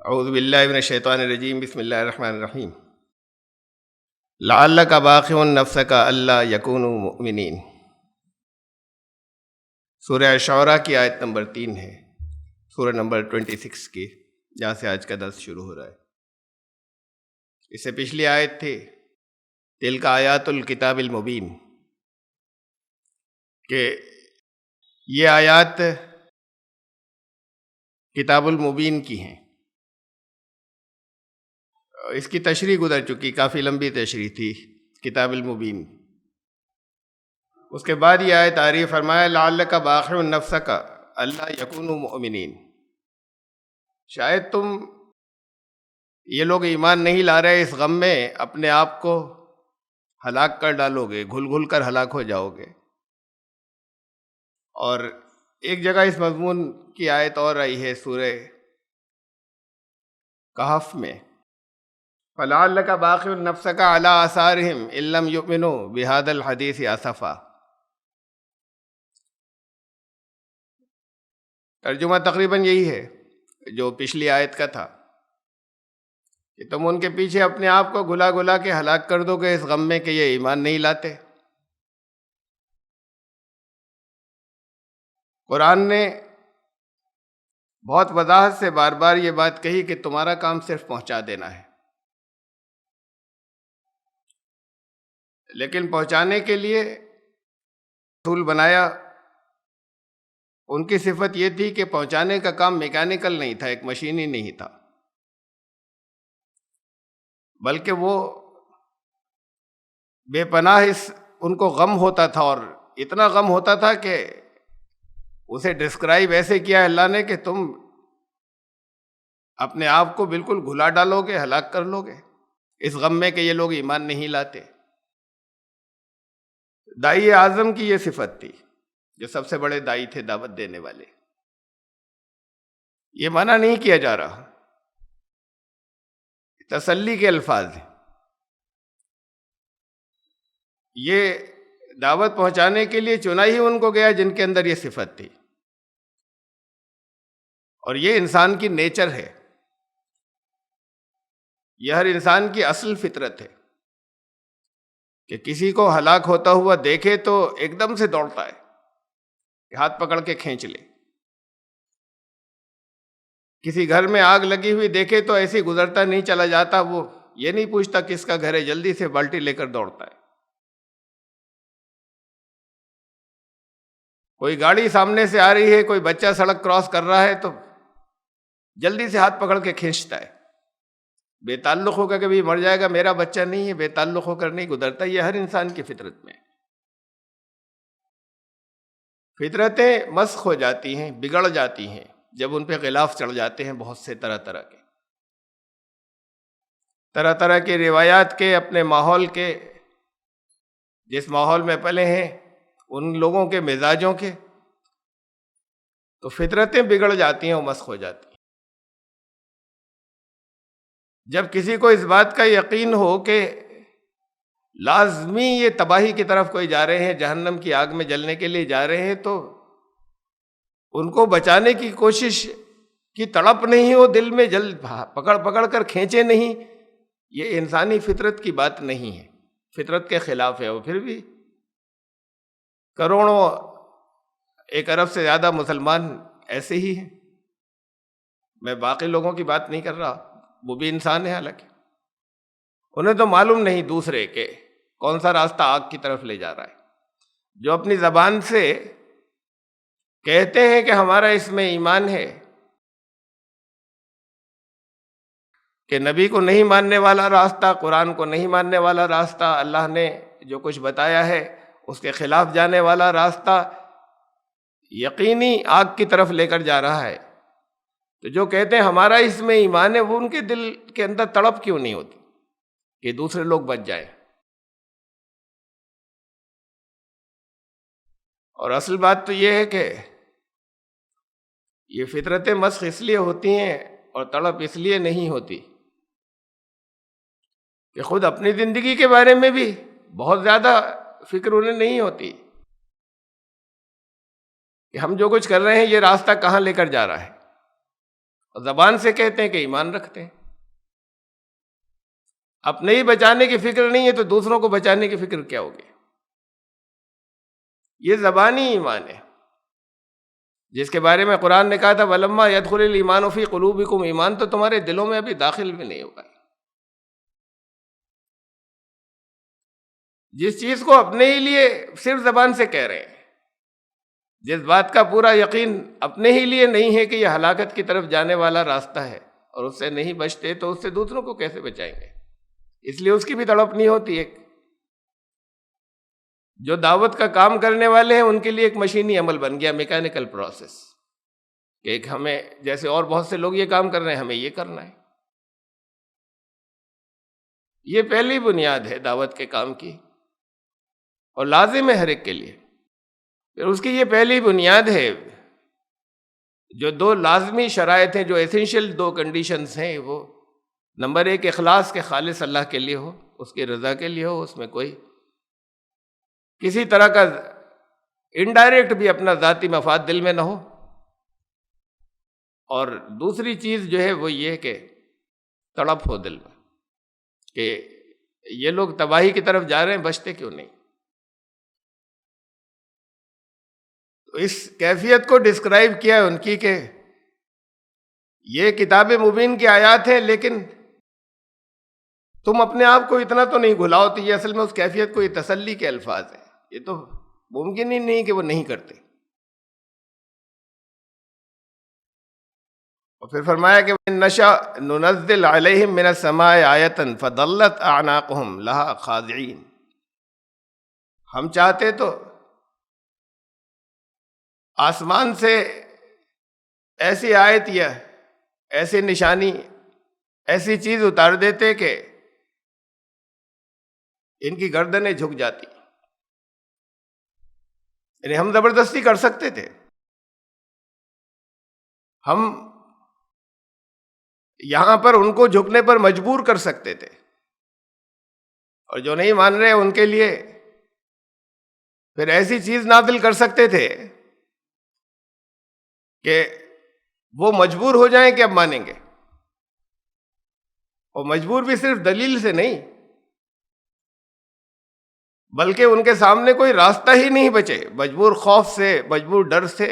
اعوذ باللہ من الشیطان الرجیم، بسم اللہ الرحمن الرحیم۔ لعلک باخع نفسک الا یکونوا مؤمنین۔ سورہ شعراء کی آیت نمبر 3 ہے، سورہ نمبر 26 کی، جہاں سے آج کا درس شروع ہو رہا ہے۔ اس سے پچھلی آیت تھی تلک آیات الکتاب المبین، کہ یہ آیات کتاب المبین کی ہیں۔ اس کی تشریح گزر چکی، کافی لمبی تشریح تھی کتاب المبین۔ اس کے بعد یہ آیت آ رہی ہے، فرمایا لعلک باخع نفسک الا یکونوا مؤمنین، شاید تم یہ لوگ ایمان نہیں لا رہے، اس غم میں اپنے آپ کو ہلاک کر ڈالو گے، گھل گھل کر ہلاک ہو جاؤ گے۔ اور ایک جگہ اس مضمون کی آیت اور آئی ہے سورہ کہف میں، فَلَعَلَّكَ بَاخِعٌ نَفْسَكَ عَلَىٰ آثَارِهِمْ إِن لَّمْ يُؤْمِنُوا بِهَٰذَا الْحَدِيثِ أَسَفًا۔ ترجمہ تقریباً یہی ہے جو پچھلی آیت کا تھا، کہ تم ان کے پیچھے اپنے آپ کو گلا گلا کے ہلاک کر دو گے اس غم میں کہ یہ ایمان نہیں لاتے۔ قرآن نے بہت وضاحت سے بار بار یہ بات کہی کہ تمہارا کام صرف پہنچا دینا ہے، لیکن پہنچانے کے لیے رسول بنایا، ان کی صفت یہ تھی کہ پہنچانے کا کام میکینیکل نہیں تھا، ایک مشینی نہیں تھا، بلکہ وہ بے پناہ ان کو غم ہوتا تھا، اور اتنا غم ہوتا تھا کہ اسے ڈسکرائب ایسے کیا اللہ نے کہ تم اپنے آپ کو بالکل گھلا ڈالو گے، ہلاک کر لو گے اس غم میں کہ یہ لوگ ایمان نہیں لاتے۔ داعی اعظم کی یہ صفت تھی، جو سب سے بڑے داعی تھے، دعوت دینے والے۔ یہ منع نہیں کیا جا رہا، تسلی کے الفاظ ہیں۔ یہ دعوت پہنچانے کے لیے چنا ہی ان کو گیا جن کے اندر یہ صفت تھی، اور یہ انسان کی نیچر ہے، یہ ہر انسان کی اصل فطرت ہے کہ کسی کو ہلاک ہوتا ہوا دیکھے تو ایک دم سے دوڑتا ہے کہ ہاتھ پکڑ کے کھینچ لے۔ کسی گھر میں آگ لگی ہوئی دیکھے تو ایسے گزرتا نہیں چلا جاتا، وہ یہ نہیں پوچھتا کس کا گھر ہے، جلدی سے بالٹی لے کر دوڑتا ہے۔ کوئی گاڑی سامنے سے آ رہی ہے، کوئی بچہ سڑک کراس کر رہا ہے تو جلدی سے ہاتھ پکڑ کے کھینچتا ہے، بے تعلق ہو کر کہ بھی مر جائے گا، میرا بچہ نہیں ہے، بے تعلق ہو کر نہیں گزرتا۔ یہ ہر انسان کی فطرت میں، فطرتیں مسخ ہو جاتی ہیں، بگڑ جاتی ہیں جب ان پہ غلاف چڑھ جاتے ہیں بہت سے طرح طرح کے روایات کے، اپنے ماحول کے، جس ماحول میں پلے ہیں ان لوگوں کے مزاجوں کے، تو فطرتیں بگڑ جاتی ہیں اور مسخ ہو جاتی ہیں۔ جب کسی کو اس بات کا یقین ہو کہ لازمی یہ تباہی کی طرف کوئی جا رہے ہیں، جہنم کی آگ میں جلنے کے لیے جا رہے ہیں، تو ان کو بچانے کی کوشش کی تڑپ نہیں ہو دل میں، جلد پکڑ پکڑ کر کھینچے نہیں، یہ انسانی فطرت کی بات نہیں ہے، فطرت کے خلاف ہے۔ وہ پھر بھی کروڑوں، 1 ارب سے زیادہ مسلمان ایسے ہی ہیں، میں باقی لوگوں کی بات نہیں کر رہا، وہ بھی انسان ہے، حالانکہ انہیں تو معلوم نہیں دوسرے کہ کون سا راستہ آگ کی طرف لے جا رہا ہے۔ جو اپنی زبان سے کہتے ہیں کہ ہمارا اس میں ایمان ہے، کہ نبی کو نہیں ماننے والا راستہ، قرآن کو نہیں ماننے والا راستہ، اللہ نے جو کچھ بتایا ہے اس کے خلاف جانے والا راستہ یقینی آگ کی طرف لے کر جا رہا ہے، تو جو کہتے ہیں ہمارا اس میں ایمان ہے، وہ ان کے دل کے اندر تڑپ کیوں نہیں ہوتی کہ دوسرے لوگ بچ جائیں؟ اور اصل بات تو یہ ہے کہ یہ فطرتیں مسخ اس لیے ہوتی ہیں اور تڑپ اس لیے نہیں ہوتی کہ خود اپنی زندگی کے بارے میں بھی بہت زیادہ فکر انہیں نہیں ہوتی کہ ہم جو کچھ کر رہے ہیں یہ راستہ کہاں لے کر جا رہا ہے، اور زبان سے کہتے ہیں کہ ایمان رکھتے ہیں. اپنے ہی بچانے کی فکر نہیں ہے تو دوسروں کو بچانے کی فکر کیا ہوگی؟ یہ زبانی ایمان ہے جس کے بارے میں قرآن نے کہا تھا وَلَمَّا يَدْخُلِ الْإِيمَانُ فِي قُلُوبِكُمْ، ایمان تو تمہارے دلوں میں ابھی داخل بھی نہیں ہوا ہے. جس چیز کو اپنے ہی لیے صرف زبان سے کہہ رہے ہیں، جس بات کا پورا یقین اپنے ہی لیے نہیں ہے کہ یہ ہلاکت کی طرف جانے والا راستہ ہے اور اس سے نہیں بچتے تو اس سے دوسروں کو کیسے بچائیں گے؟ اس لیے اس کی بھی تڑپ نہیں ہوتی. ایک جو دعوت کا کام کرنے والے ہیں ان کے لیے ایک مشینی عمل بن گیا، میکینیکل پروسیس، کہ ایک ہمیں جیسے اور بہت سے لوگ یہ کام کر رہے ہیں ہمیں یہ کرنا ہے. یہ پہلی بنیاد ہے دعوت کے کام کی اور لازم ہے ہر ایک کے لیے. پھر اس کی یہ پہلی بنیاد ہے، جو دو لازمی شرائط ہیں، جو ایسنشل دو کنڈیشنز ہیں، وہ نمبر ایک اخلاص کے خالص اللہ کے لیے ہو، اس کی رضا کے لیے ہو، اس میں کوئی کسی طرح کا انڈائریکٹ بھی اپنا ذاتی مفاد دل میں نہ ہو. اور دوسری چیز جو ہے وہ یہ کہ تڑپ ہو دل میں کہ یہ لوگ تباہی کی طرف جا رہے ہیں، بچتے کیوں نہیں. تو اس کیفیت کو ڈسکرائب کیا ہے ان کی کہ یہ کتاب مبین کی آیات ہیں لیکن تم اپنے آپ کو اتنا تو نہیں گھلاؤ. تو یہ اصل میں اس کیفیت کو یہ تسلی کے الفاظ ہیں. یہ تو ممکن ہی نہیں کہ وہ نہیں کرتے. اور پھر فرمایا کہ نَشَأْ نُنَزِّلْ عَلَيْهِمْ مِنَ السَّمَاءِ آیَةً فَظَلَّتْ أَعْنَاقُهُمْ لَهَا خَاضِعِينَ. ہم چاہتے تو آسمان سے ایسی آیت یا ایسی نشانی، ایسی چیز اتار دیتے کہ ان کی گردنیں جھک جاتی. یعنی ہم زبردستی کر سکتے تھے، ہم یہاں پر ان کو جھکنے پر مجبور کر سکتے تھے، اور جو نہیں مان رہے ان کے لیے پھر ایسی چیز نازل کر سکتے تھے کہ وہ مجبور ہو جائیں کہ اب مانیں گے. اور مجبور بھی صرف دلیل سے نہیں بلکہ ان کے سامنے کوئی راستہ ہی نہیں بچے، مجبور خوف سے، مجبور ڈر سے،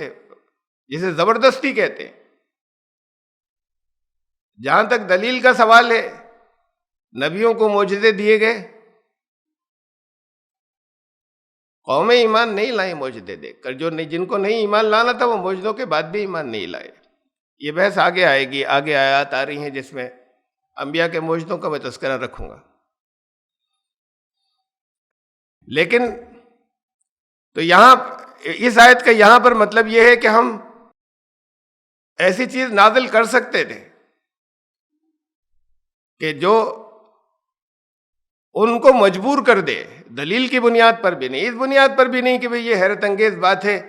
جسے زبردستی کہتے ہیں. جہاں تک دلیل کا سوال ہے، نبیوں کو معجزے دیے گئے، قومیں ایمان نہیں لائیں معجزے دیکھ کر. جن کو نہیں ایمان لانا تھا وہ معجزوں کے بعد بھی ایمان نہیں لائے. یہ بحث آگے آئے گی، آگے آیات آ رہی ہیں جس میں انبیاء کے معجزوں کا میں تذکرہ رکھوں گا. لیکن تو یہاں اس آیت کا یہاں پر مطلب یہ ہے کہ ہم ایسی چیز نازل کر سکتے تھے کہ جو ان کو مجبور کر دے، دلیل کی بنیاد پر بھی نہیں، اس بنیاد پر بھی نہیں کہ بھئی یہ حیرت انگیز بات ہے،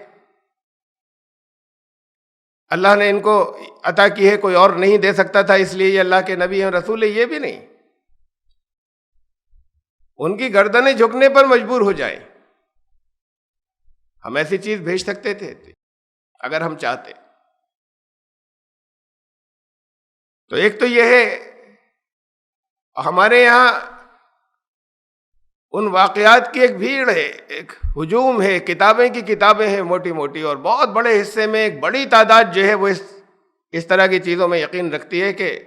اللہ نے ان کو عطا کی ہے، کوئی اور نہیں دے سکتا تھا اس لیے یہ اللہ کے نبی ہیں، رسول ہے، یہ بھی نہیں. ان کی گردنیں جھکنے پر مجبور ہو جائیں. ہم ایسی چیز بھیج سکتے تھے اگر ہم چاہتے. تو ایک تو یہ ہے ہمارے یہاں ان واقعات کی ایک بھیڑ ہے، ایک ہجوم ہے، کتابیں کی کتابیں ہیں موٹی موٹی، اور بہت بڑے حصے میں ایک بڑی تعداد جو ہے وہ اس طرح کی چیزوں میں یقین رکھتی ہے کہ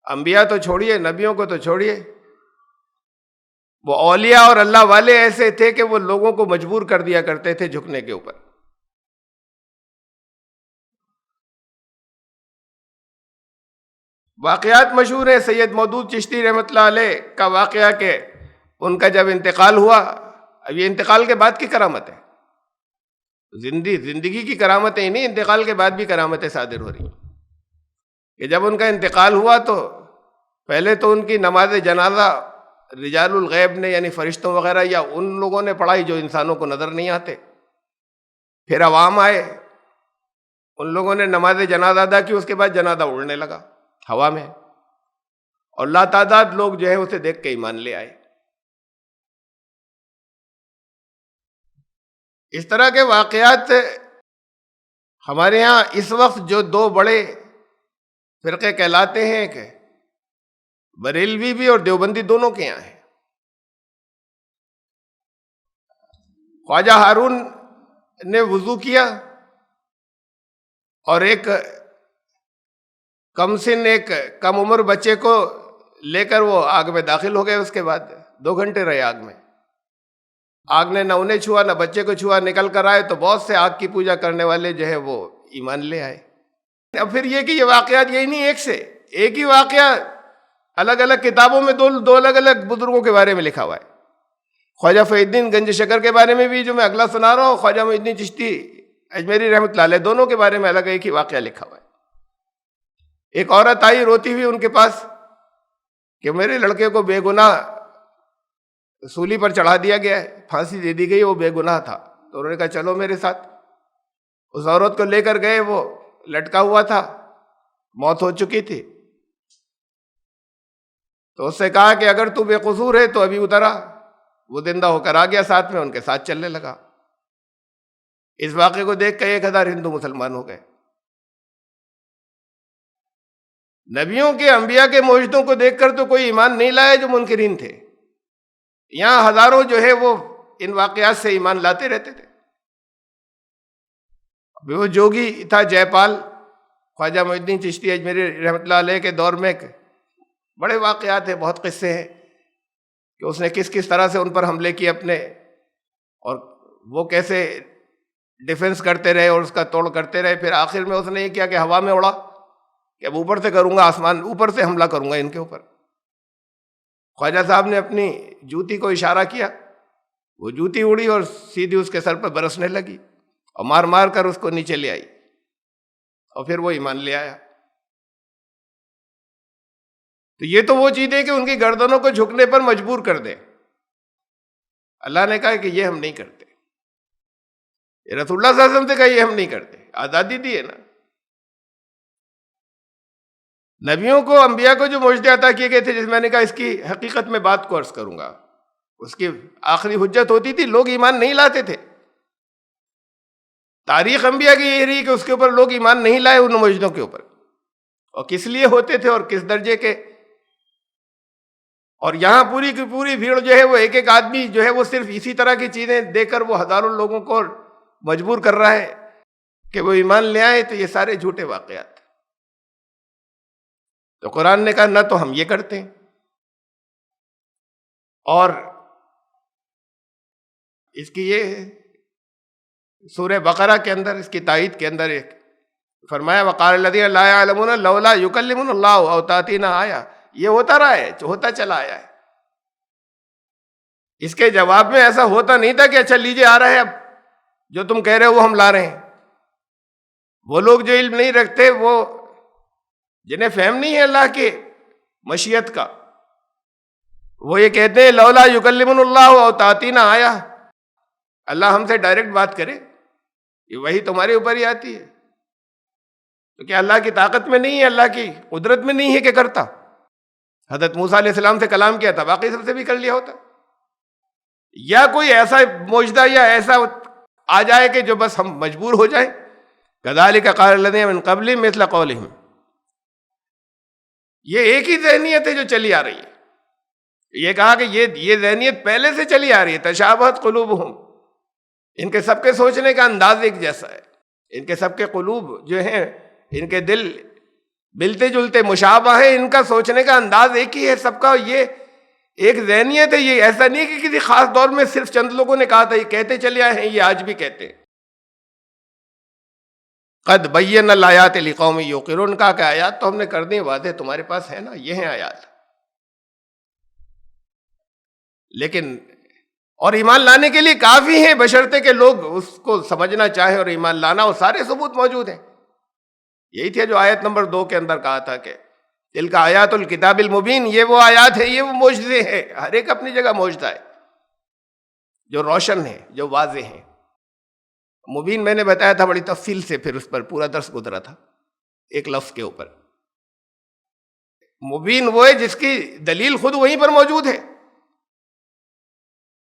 انبیاء تو چھوڑیے، نبیوں کو تو چھوڑیے، وہ اولیاء اور اللہ والے ایسے تھے کہ وہ لوگوں کو مجبور کر دیا کرتے تھے جھکنے کے اوپر. واقعات مشہور ہیں. سید مودود چشتی رحمۃ اللہ علیہ کا واقعہ کہ ان کا جب انتقال ہوا، اب یہ انتقال کے بعد کی کرامت ہے، زندگی کی کرامتیں ہی نہیں، انتقال کے بعد بھی کرامتیں صادر ہو رہی ہیں. کہ جب ان کا انتقال ہوا تو پہلے تو ان کی نماز جنازہ رجال الغیب نے، یعنی فرشتوں وغیرہ یا ان لوگوں نے پڑھائی جو انسانوں کو نظر نہیں آتے. پھر عوام آئے، ان لوگوں نے نماز جنازہ ادا کی، اس کے بعد جنازہ اڑنے لگا ہوا میں، اور لاتعداد لوگ جو ہیں اسے دیکھ کے ایمان لے آئے. اس طرح کے واقعات ہمارے ہاں اس وقت جو دو بڑے فرقے کہلاتے ہیں کہ بریلوی بھی اور دیوبندی دونوں کے یہاں ہیں. خواجہ ہارون نے وضو کیا اور ایک کم سن ایک کم عمر بچے کو لے کر وہ آگ میں داخل ہو گئے. اس کے بعد 2 گھنٹے رہے آگ میں. آگ نے نہ انہیں چھوا نہ بچے کو چھوا. نکل کر آئے تو بہت سے آگ کی پوجا کرنے والے جو ہے وہ ایمان لے آئے. اب پھر یہ کہ یہ واقعات یہی نہیں ایک سے ایک ہی واقعہ الگ الگ کتابوں میں دو الگ الگ بزرگوں کے بارے میں لکھا ہوا ہے. خواجہ فیض الدین گنج شکر کے بارے میں بھی جو میں اگلا سنا رہا ہوں, خواجہ معین الدین چشتی اجمیری رحمۃ اللہ علیہ, دونوں کے بارے میں الگ ایک ہی واقعہ لکھا ہوا ہے. ایک عورت آئی روتی ہوئی ان کے پاس کہ میرے لڑکے کو بے گناہ سولی پر چڑھا دیا گیا ہے, پھانسی دے دی گئی, وہ بے گناہ تھا. تو انہوں نے کہا چلو میرے ساتھ. اس عورت کو لے کر گئے, وہ لٹکا ہوا تھا, موت ہو چکی تھی. تو اس سے کہا کہ اگر تو بے قصور ہے تو ابھی اترا. وہ زندہ ہو کر آ گیا, ساتھ میں ان کے ساتھ چلنے لگا. اس واقعے کو دیکھ کر 1000 ہندو مسلمان ہو گئے. نبیوں کے انبیاء کے معجزوں کو دیکھ کر تو کوئی ایمان نہیں لایا جو منکرین تھے. یہاں ہزاروں جو ہے وہ ان واقعات سے ایمان لاتے رہتے تھے. وہ جوگی تھا جے پال, خواجہ معین الدین چشتی اجمیری رحمۃ اللہ علیہ کے دور میں بڑے واقعات ہیں, بہت قصے ہیں کہ اس نے کس کس طرح سے ان پر حملے کیے اپنے, اور وہ کیسے ڈیفنس کرتے رہے اور اس کا توڑ کرتے رہے. پھر آخر میں اس نے یہ کیا کہ ہوا میں اڑا کہ اب اوپر سے کروں گا, آسمان اوپر سے حملہ کروں گا ان کے اوپر. خواجہ صاحب نے اپنی جوتی کو اشارہ کیا, وہ جوتی اڑی اور سیدھی اس کے سر پر برسنے لگی اور مار مار کر اس کو نیچے لے آئی, اور پھر وہ ایمان لے آیا. تو یہ تو وہ چیز ہے کہ ان کی گردنوں کو جھکنے پر مجبور کر دے. اللہ نے کہا کہ یہ ہم نہیں کرتے. رسول اللہ صلی اللہ علیہ وسلم سے کہا یہ ہم نہیں کرتے, آزادی دی ہے نا. نبیوں کو انبیاء کو جو معجزے عطا کیے گئے تھے, جس میں نے کہا اس کی حقیقت میں بات کو عرض کروں گا, اس کی آخری حجت ہوتی تھی, لوگ ایمان نہیں لاتے تھے. تاریخ انبیاء کی یہ رہی کہ اس کے اوپر لوگ ایمان نہیں لائے ان معجزوں کے اوپر, اور کس لیے ہوتے تھے اور کس درجے کے. اور یہاں پوری کی پوری بھیڑ جو ہے وہ ایک ایک آدمی جو ہے وہ صرف اسی طرح کی چیزیں دے کر وہ ہزاروں لوگوں کو مجبور کر رہا ہے کہ وہ ایمان لے آئے. تو یہ سارے جھوٹے واقعات. تو قرآن نے کہا نہ تو ہم یہ کرتے ہیں. اور اس کی یہ سورہ بقرہ کے اندر اس کی تائید کے اندر ایک فرمایا وقال الذین لا یعلمون لولا یکلمنا اللہ او تأتینا آیہ. یہ ہوتا رہا ہے, ہوتا چلا آیا ہے. اس کے جواب میں ایسا ہوتا نہیں تھا کہ اچھا لیجیے آ رہا ہے, اب جو تم کہہ رہے ہو وہ ہم لا رہے ہیں. وہ لوگ جو علم نہیں رکھتے, وہ جنہیں فہم نہیں ہے اللہ کی مشیت کا, وہ یہ کہتے ہیں لولا یکلمنا اللہ او تأتینا آیہ, اللہ ہم سے ڈائریکٹ بات کرے, یہ وہی تمہارے اوپر ہی آتی ہے. تو کیا اللہ کی طاقت میں نہیں ہے, اللہ کی قدرت میں نہیں ہے کہ کرتا؟ حضرت موسیٰ علیہ السلام سے کلام کیا تھا, باقی سب سے بھی کر لیا ہوتا. یا کوئی ایسا معجزہ یا ایسا آ جائے کہ جو بس ہم مجبور ہو جائیں. کذالک قال الذین من قبلہم مثل قولہم. یہ ایک ہی ذہنیت ہے جو چلی آ رہی ہے. یہ کہا کہ یہ ذہنیت پہلے سے چلی آ رہی ہے. تشابہت قلوبہم, ان کے سب کے سوچنے کا انداز ایک جیسا ہے. ان کے سب کے قلوب جو ہیں, ان کے دل ملتے جلتے مشابہ ہیں, ان کا سوچنے کا انداز ایک ہی ہے سب کا. یہ ایک ذہنیت ہے. یہ ایسا نہیں کہ کسی خاص دور میں صرف چند لوگوں نے کہا تھا, یہ کہتے چلے آئے ہیں, یہ آج بھی کہتے ہیں. قد بینا الآیات لقوم یوقنون, کہا کہ آیات تو ہم نے کر دی واضح, تمہارے پاس ہے نا, یہ ہیں آیات. لیکن اور ایمان لانے کے لیے کافی ہیں, بشرطے کہ لوگ اس کو سمجھنا چاہیں اور ایمان لانا, اور سارے ثبوت موجود ہیں. یہی تھے جو آیت نمبر 2 کے اندر کہا تھا کہ تلک آیات الکتاب المبین, یہ وہ آیات ہیں, یہ وہ معجزے ہیں. ہر ایک اپنی جگہ معجزہ ہے جو روشن ہے, جو واضح ہے. مبین میں نے بتایا تھا بڑی تفصیل سے, پھر اس پر پورا درس گزرا تھا ایک لفظ کے اوپر. مبین وہ ہے جس کی دلیل خود وہیں پر موجود ہے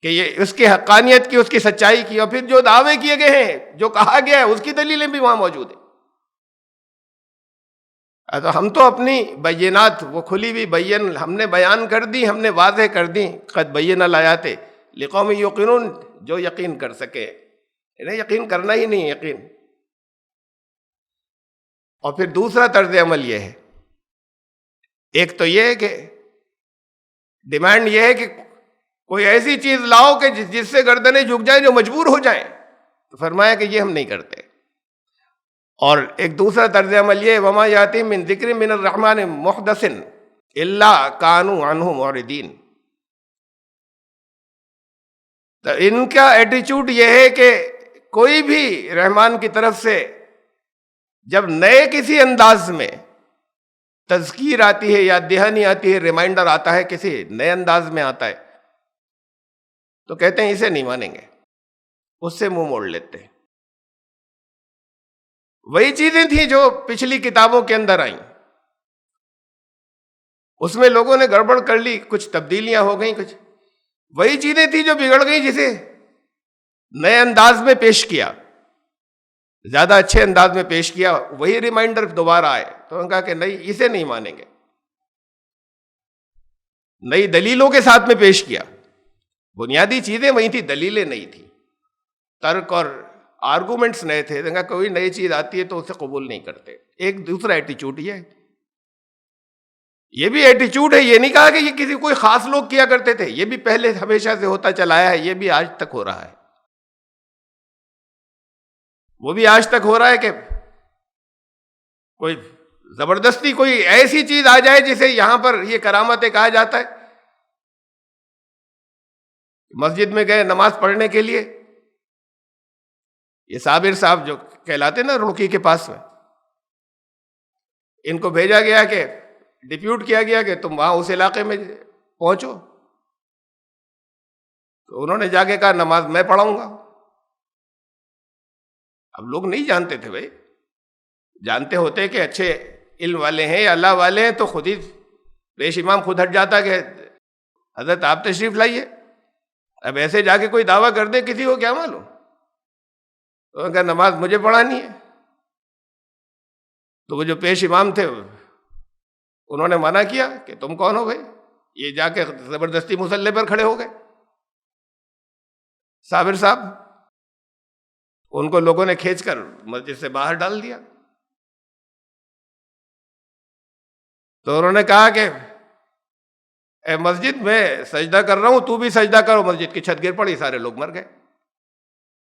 کہ یہ اس کی حقانیت کی, اس کی سچائی کی, اور پھر جو دعوے کیے گئے ہیں, جو کہا گیا ہے, اس کی دلیلیں بھی وہاں موجود ہیں. تو ہم تو اپنی بینات، وہ کھلی ہوئی بین ہم نے بیان کر دی، ہم نے واضح کر دی، قد بین الآیات لقوم یوقنون، جو یقین کر سکے، انہیں یقین کرنا ہی نہیں یقین۔ اور پھر دوسرا طرز عمل یہ ہے، ایک تو یہ ہے کہ ڈیمانڈ یہ ہے کہ کوئی ایسی چیز لاؤ کہ جس سے گردنیں جھک جائیں، جو مجبور ہو جائیں، تو فرمایا کہ یہ ہم نہیں کرتے۔ اور ایک دوسرا طرز عمل یہ، وما یاتیم من ذکر من الرحمن محدث الا کانوا عنہ معرضین۔ تو ان کا ایٹیچیوڈ یہ ہے کہ کوئی بھی رحمان کی طرف سے جب نئے کسی انداز میں تذکیر آتی ہے، یاد دہانی آتی ہے، ریمائنڈر آتا ہے، کسی نئے انداز میں آتا ہے، تو کہتے ہیں اسے نہیں مانیں گے، اس سے منہ موڑ لیتے ہیں۔ وہی چیزیں تھیں جو پچھلی کتابوں کے اندر آئیں، اس میں لوگوں نے گڑبڑ کر لی، کچھ تبدیلیاں ہو گئیں، کچھ وہی چیزیں تھیں جو بگڑ گئیں، جسے نئے انداز میں پیش کیا، زیادہ اچھے انداز میں پیش کیا، وہی ریمائنڈر دوبارہ آئے، تو انہوں نے کہا کہ نہیں، اسے نہیں مانیں گے۔ نئی دلیلوں کے ساتھ میں پیش کیا، بنیادی چیزیں وہی تھی، دلیلیں نہیں تھی، ترک اور آرگومنٹس نئے تھے۔ دیکھا کوئی نئی چیز آتی ہے تو اسے قبول نہیں کرتے۔ ایک دوسرا ایٹیچیوڈ یہ بھی ایٹیچیوڈ ہے، یہ نہیں کہا کہ یہ کسی کوئی خاص لوگ کیا کرتے تھے، یہ بھی پہلے ہمیشہ سے ہوتا چلا آیا ہے، یہ بھی آج تک ہو رہا ہے۔ وہ بھی آج تک ہو رہا ہے کہ کوئی زبردستی کوئی ایسی چیز آ جائے جسے یہاں پر یہ کرامت کہا جاتا ہے۔ مسجد میں گئے نماز پڑھنے کے لیے، یہ صابر صاحب جو کہلاتے نا رڑکی کے پاس میں، ان کو بھیجا گیا کہ ڈپیوٹ کیا گیا کہ تم وہاں اس علاقے میں پہنچو، تو انہوں نے جا کے کہا نماز میں پڑھاؤں گا۔ اب لوگ نہیں جانتے تھے بھائی، جانتے ہوتے کہ اچھے علم والے ہیں یا اللہ والے ہیں تو خود ہی پیش امام خود ہٹ جاتا کہ حضرت آپ تشریف لائیے۔ اب ایسے جا کے کوئی دعویٰ کر دے، کسی کو کیا معلوم؟ تو ان کا نماز مجھے پڑھانی ہے۔ تو وہ جو پیش امام تھے انہوں نے منع کیا کہ تم کون ہو بھائی، یہ جا کے زبردستی مصلی پر کھڑے ہو گئے صابر صاحب۔ ان کو لوگوں نے کھینچ کر مسجد سے باہر ڈال دیا۔ تو انہوں نے کہا کہ اے مسجد، میں سجدہ کر رہا ہوں، تو بھی سجدہ کرو۔ مسجد کی چھت گر پڑی، سارے لوگ مر گئے۔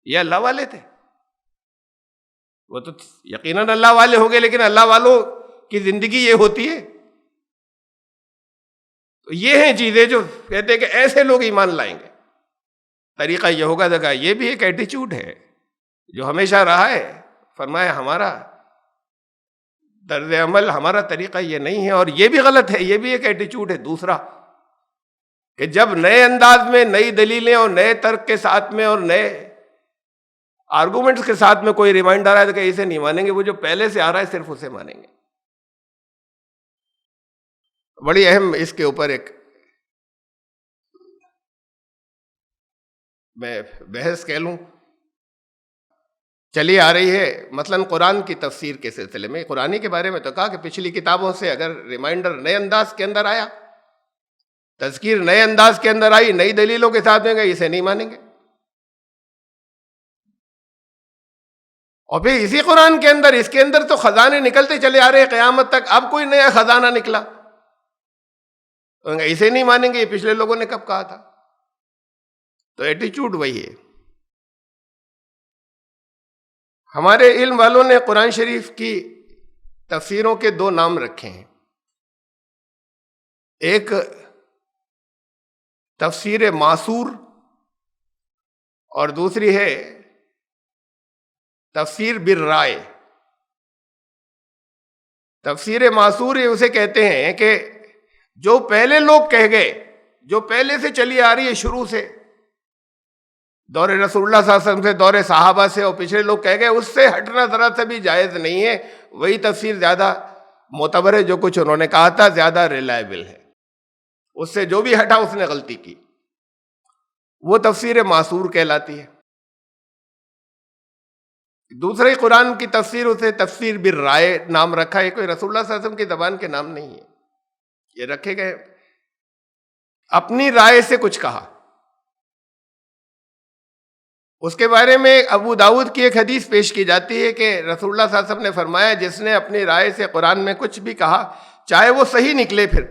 یہ اللہ والے تھے، وہ تو یقیناً اللہ والے ہو گئے، لیکن اللہ والوں کی زندگی یہ ہوتی ہے۔ تو یہ ہیں چیزیں جو کہتے ہیں کہ ایسے لوگ ایمان لائیں گے، طریقہ یہ ہوگا۔ دیکھا یہ بھی ایک ایٹیچیوڈ ہے جو ہمیشہ رہا ہے۔ فرمایا ہمارا طرز عمل، ہمارا طریقہ یہ نہیں ہے، اور یہ بھی غلط ہے، یہ بھی ایک ایٹیچیوڈ ہے دوسرا، کہ جب نئے انداز میں نئی دلیلیں اور نئے ترک کے ساتھ میں اور نئے آرگومنٹس کے ساتھ میں کوئی ریمائنڈر آئے تو کہ اسے نہیں مانیں گے، وہ جو پہلے سے آ رہا ہے صرف اسے مانیں گے۔ بڑی اہم اس کے اوپر ایک میں بحث کہہ لوں چلی آ رہی ہے، مثلا قرآن کی تفسیر کے سلسلے میں۔ قرآن کے بارے میں تو کہا کہ پچھلی کتابوں سے اگر ریمائنڈر نئے انداز کے اندر آیا، تذکیر نئے انداز کے اندر آئی، نئی دلیلوں کے ساتھ میں گئے، اسے نہیں مانیں گے۔ اور پھر اسی قرآن کے اندر، اس کے اندر تو خزانے نکلتے چلے آ رہے ہیں قیامت تک، اب کوئی نیا خزانہ نکلا تو اسے نہیں مانیں گے، یہ پچھلے لوگوں نے کب کہا تھا؟ تو ایٹیچیوڈ وہی ہے۔ ہمارے علم والوں نے قرآن شریف کی تفسیروں کے دو نام رکھے ہیں، ایک تفسیر معصور اور دوسری ہے تفسیر بالرائے۔ تفسیر معصور اسے کہتے ہیں کہ جو پہلے لوگ کہہ گئے، جو پہلے سے چلی آ رہی ہے شروع سے، دور رسول اللہ صلی اللہ علیہ وسلم سے، دور صحابہ سے، اور پچھلے لوگ کہہ گئے، اس سے ہٹنا ذرا سا بھی جائز نہیں ہے۔ وہی تفسیر زیادہ معتبر ہے، جو کچھ انہوں نے کہا تھا زیادہ ریلائبل ہے، اس سے جو بھی ہٹا اس نے غلطی کی۔ وہ تفسیر معصور کہلاتی ہے۔ دوسرے قرآن کی تفسیر اسے تفسیر بالرائے نام رکھا ہے، کوئی رسول اللہ صلی اللہ علیہ وسلم کی زبان کے نام نہیں ہے، یہ رکھے گئے اپنی رائے سے کچھ کہا۔ اس کے بارے میں ابو داؤد کی ایک حدیث پیش کی جاتی ہے کہ رسول اللہ صلی اللہ علیہ وسلم نے فرمایا جس نے اپنی رائے سے قرآن میں کچھ بھی کہا چاہے وہ صحیح نکلے پھر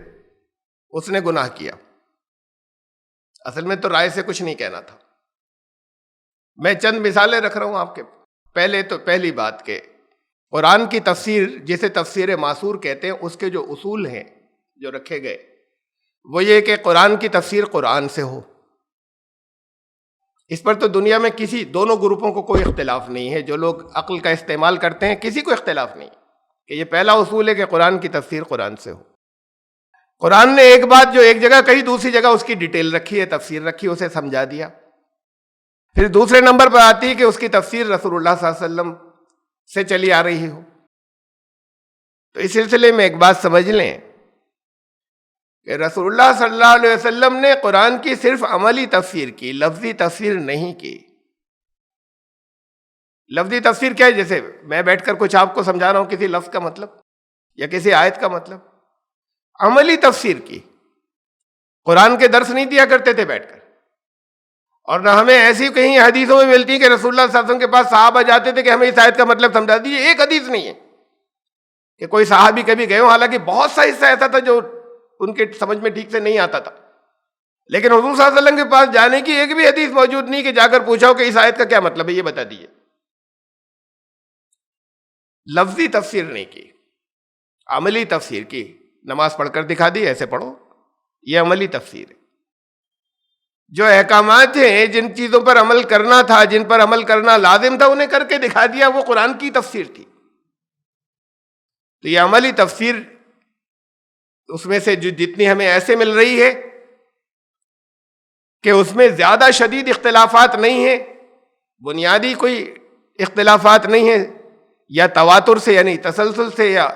اس نے گناہ کیا۔ اصل میں تو رائے سے کچھ نہیں کہنا تھا۔ میں چند مثالیں رکھ رہا ہوں آپ کے۔ پہلی بات کہ قرآن کی تفسیر جسے تفسیر معصور کہتے ہیں، اس کے جو اصول ہیں جو رکھے گئے وہ یہ کہ قرآن کی تفسیر قرآن سے ہو۔ اس پر تو دنیا میں دونوں گروپوں کو کوئی اختلاف نہیں ہے، جو لوگ عقل کا استعمال کرتے ہیں کسی کو اختلاف نہیں کہ یہ پہلا اصول ہے کہ قرآن کی تفسیر قرآن سے ہو۔ قرآن نے ایک بات جو ایک جگہ کہی دوسری جگہ اس کی ڈیٹیل رکھی ہے، تفسیر رکھی، اسے سمجھا دیا۔ پھر دوسرے نمبر پر آتی ہے کہ اس کی تفسیر رسول اللہ صلی اللہ علیہ وسلم سے چلی آ رہی ہو۔ تو اس سلسلے میں ایک بات سمجھ لیں کہ رسول اللہ صلی اللہ علیہ وسلم نے قرآن کی صرف عملی تفسیر کی، لفظی تفسیر نہیں کی۔ لفظی تفسیر کیا ہے؟ جیسے میں بیٹھ کر کچھ آپ کو سمجھا رہا ہوں کسی لفظ کا مطلب یا کسی آیت کا مطلب، عملی تفسیر کی۔ قرآن کے درس نہیں دیا کرتے تھے بیٹھ کر، اور نہ ہمیں ایسی کہیں حدیثوں میں ملتی کہ رسول اللہ صلی اللہ علیہ وسلم کے پاس صحابہ جاتے تھے کہ ہمیں اس آیت کا مطلب سمجھا دیجیے۔ ایک حدیث نہیں ہے کہ کوئی صحابی کبھی گئے ہوں، حالانکہ بہت سا حصہ ایسا تھا جو ان کے سمجھ میں ٹھیک سے نہیں آتا تھا، لیکن حضور صلی اللہ علیہ وسلم کے پاس جانے کی ایک بھی حدیث موجود نہیں کہ جا کر پوچھا ہو کہ اس آیت کا کیا مطلب ہے، یہ بتا دیجیے۔ لفظی تفسیر نہیں کی، عملی تفسیر کی۔ نماز پڑھ کر دکھا دی ایسے پڑھو، یہ عملی تفسیر ہے۔ جو احکامات ہیں، جن چیزوں پر عمل کرنا تھا، جن پر عمل کرنا لازم تھا، انہیں کر کے دکھا دیا، وہ قرآن کی تفسیر تھی۔ تو یہ عملی تفسیر، اس میں سے جو جتنی ہمیں ایسے مل رہی ہے کہ اس میں زیادہ شدید اختلافات نہیں ہیں، بنیادی کوئی اختلافات نہیں ہیں، یا تواتر سے یعنی تسلسل سے یا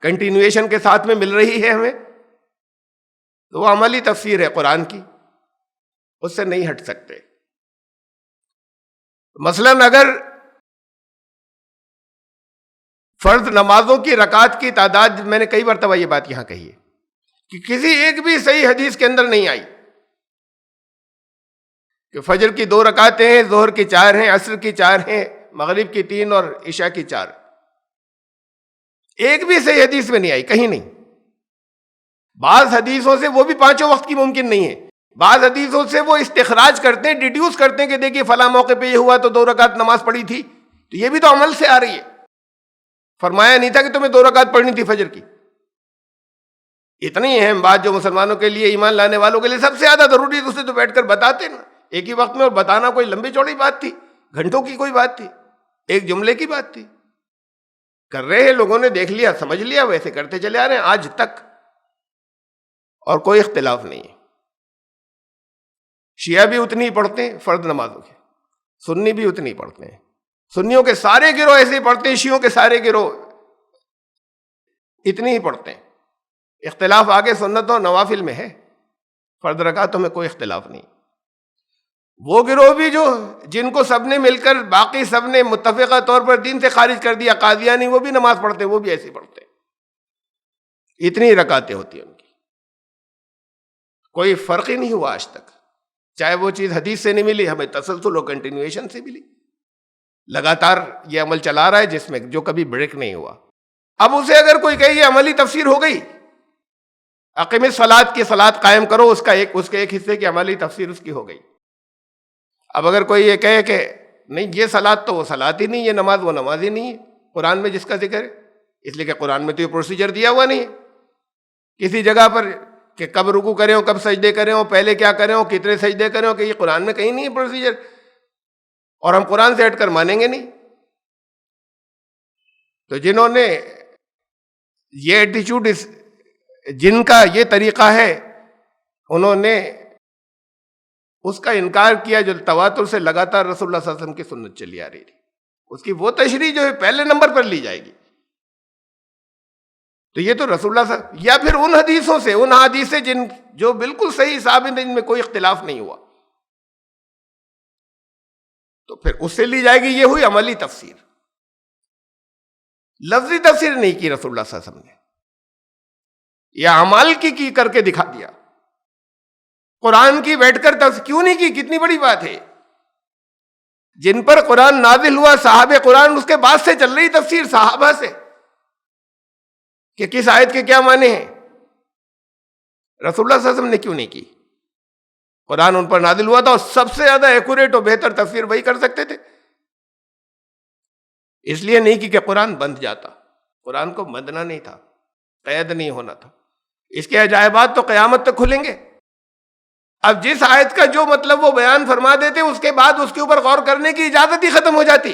کنٹینویشن کے ساتھ میں مل رہی ہے ہمیں، تو وہ عملی تفسیر ہے قرآن کی، اس سے نہیں ہٹ سکتے۔ مثلاً اگر فرض نمازوں کی رکعات کی تعداد، میں نے کئی مرتبہ یہ بات یہاں کہی ہے کہ کسی ایک بھی صحیح حدیث کے اندر نہیں آئی کہ فجر کی 2 رکعتیں ہیں، ظہر کی 4 ہیں، عصر کی 4 ہیں، مغرب کی 3 اور عشاء کی 4۔ ایک بھی صحیح حدیث میں نہیں آئی، کہیں نہیں۔ بعض حدیثوں سے وہ بھی 5 وقت کی ممکن نہیں ہے، بعض حدیثوں سے وہ استخراج کرتے ہیں، ڈیڈیوس کرتے ہیں کہ دیکھیے فلاں موقع پہ یہ ہوا تو 2 رکعت نماز پڑھی تھی، تو یہ بھی تو عمل سے آ رہی ہے۔ فرمایا نہیں تھا کہ تمہیں 2 رکعت پڑھنی تھی فجر کی۔ اتنی اہم بات جو مسلمانوں کے لیے، ایمان لانے والوں کے لیے سب سے زیادہ ضروری ہے، اسے تو بیٹھ کر بتاتے نا ایک ہی وقت میں، اور بتانا کوئی لمبی چوڑی بات تھی، گھنٹوں کی کوئی بات تھی، ایک جملے کی بات تھی۔ کر رہے ہیں لوگوں نے، دیکھ لیا، سمجھ لیا، ویسے کرتے چلے آ رہے ہیں آج تک، اور کوئی اختلاف نہیں ہے۔ شیعہ بھی اتنی ہی پڑھتے ہیں فرض نمازوں کی، سنی بھی اتنی ہی پڑھتے ہیں، سنیوں کے سارے گروہ ایسے ہی پڑھتے ہیں، شیعوں کے سارے گروہ اتنی ہی پڑھتے ہیں۔ اختلاف آگے سنتوں نوافل میں ہے، فرض رکعتوں میں کوئی اختلاف نہیں۔ وہ گروہ بھی جن کو سب نے مل کر، باقی سب نے متفقہ طور پر دین سے خارج کر دیا، قادیانی، وہ بھی نماز پڑھتے ہیں، وہ بھی ایسے پڑھتے ہیں، اتنی رکعتیں ہوتی ہیں ان کی، کوئی فرق ہی نہیں ہوا آج تک۔ چاہے وہ چیز حدیث سے نہیں ملی، ہمیں تسلسل اور کنٹینویشن سے ملی، لگاتار یہ عمل چلا رہا ہے جس میں جو کبھی بریک نہیں ہوا۔ اب اسے اگر کوئی کہے یہ عملی تفسیر ہو گئی، اقیم الصلاۃ کی صلاۃ قائم کرو، اس کے ایک حصے کی عملی تفسیر اس کی ہو گئی۔ اب اگر کوئی یہ کہے کہ نہیں یہ صلاۃ تو وہ صلاۃ ہی نہیں، یہ نماز وہ نماز ہی نہیں ہے قرآن میں جس کا ذکر ہے، اس لیے کہ قرآن میں تو یہ پروسیجر دیا ہوا نہیں ہے کسی جگہ پر کہ کب رکوع کریں ہو، کب سجدے کریں ہو، پہلے کیا کریں ہو، کتنے سجدے کریں ہو، کہ یہ قرآن میں کہیں نہیں ہے پروسیجر، اور ہم قرآن سے ہٹ کر مانیں گے نہیں۔ تو جنہوں نے یہ ایٹیچیوڈ، جن کا یہ طریقہ ہے، انہوں نے اس کا انکار کیا جو تواتر سے لگاتار رسول اللہ صلی اللہ علیہ وسلم کی سنت چلی آ رہی تھی، اس کی وہ تشریح جو ہے پہلے نمبر پر لی جائے گی۔ تو یہ تو رسول اللہ صلی اللہ علیہ وسلم، یا پھر ان حدیثوں سے، ان حدیث سے جو بالکل صحیح ثابت ہیں، جن میں کوئی اختلاف نہیں ہوا، تو پھر اس سے لی جائے گی۔ یہ ہوئی عملی تفسیر۔ لفظی تفسیر نہیں کی رسول اللہ صلی اللہ علیہ وسلم نے، یہ اعمال کی کر کے دکھا دیا. قرآن کی بیٹھ کر تفسیر کیوں نہیں کی؟ کتنی بڑی بات ہے. جن پر قرآن نازل ہوا صحابہ قرآن، اس کے بعد سے چل رہی تفسیر صحابہ سے کہ کس آیت کے کیا معنی ہیں. رسول اللہ صلی اللہ علیہ وسلم نے کیوں نہیں کی؟ قرآن ان پر نازل ہوا تھا اور سب سے زیادہ ایکوریٹ اور بہتر تفسیر وہی کر سکتے تھے. اس لیے نہیں کی کہ قرآن بند جاتا. قرآن کو بندنا نہیں تھا، قید نہیں ہونا تھا. اس کے عجائبات تو قیامت تک کھلیں گے. اب جس آیت کا جو مطلب وہ بیان فرما دیتے، اس کے بعد اس کے اوپر غور کرنے کی اجازت ہی ختم ہو جاتی.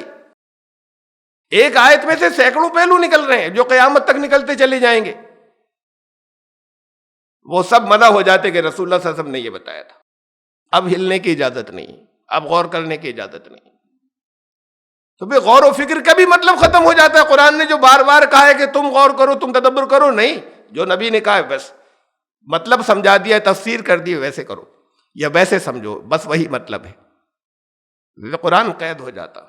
ایک آیت میں سے سینکڑوں پہلو نکل رہے ہیں جو قیامت تک نکلتے چلے جائیں گے. وہ سب منع ہو جاتے کہ رسول اللہ صلی اللہ علیہ وسلم نے یہ بتایا تھا. اب ہلنے کی اجازت نہیں، اب غور کرنے کی اجازت نہیں. تو بے غور و فکر کا بھی مطلب ختم ہو جاتا ہے. قرآن نے جو بار بار کہا ہے کہ تم غور کرو، تم تدبر کرو، نہیں، جو نبی نے کہا ہے بس مطلب سمجھا دیا، تفسیر کر دی، ویسے کرو یا ویسے سمجھو، بس وہی مطلب ہے. قرآن قید ہو جاتا.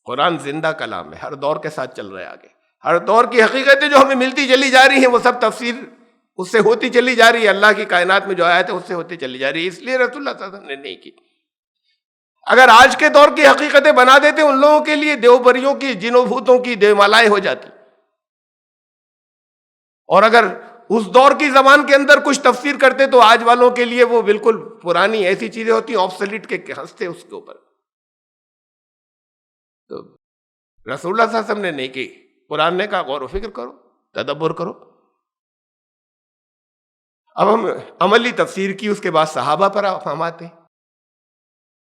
قرآن زندہ کلام ہے، ہر دور کے ساتھ چل رہا ہے آگے. ہر دور کی حقیقتیں جو ہمیں ملتی چلی جا رہی ہیں وہ سب تفسیر اس سے ہوتی چلی جا رہی ہے. اللہ کی کائنات میں جو آیت ہے اس سے ہوتی چلی جا رہی ہے. اس لیے رسول اللہ صلی اللہ علیہ وسلم نے نہیں کی. اگر آج کے دور کی حقیقتیں بنا دیتے ان لوگوں کے لیے، دیوبریوں کی، جنوں بھوتوں کی دیومالائیں ہو جاتی. اور اگر اس دور کی زبان کے اندر کچھ تفسیر کرتے تو آج والوں کے لیے وہ بالکل پرانی ایسی چیزیں ہوتی، آبسلیٹ کے ہنستے اس کے اوپر. تو رسول اللہ صلی اللہ علیہ وسلم نے نہیں کی. قرآن نے کہا غور و فکر کرو، تدبر کرو. اب ہم عملی تفسیر کی، اس کے بعد صحابہ پر ہم آتے ہیں.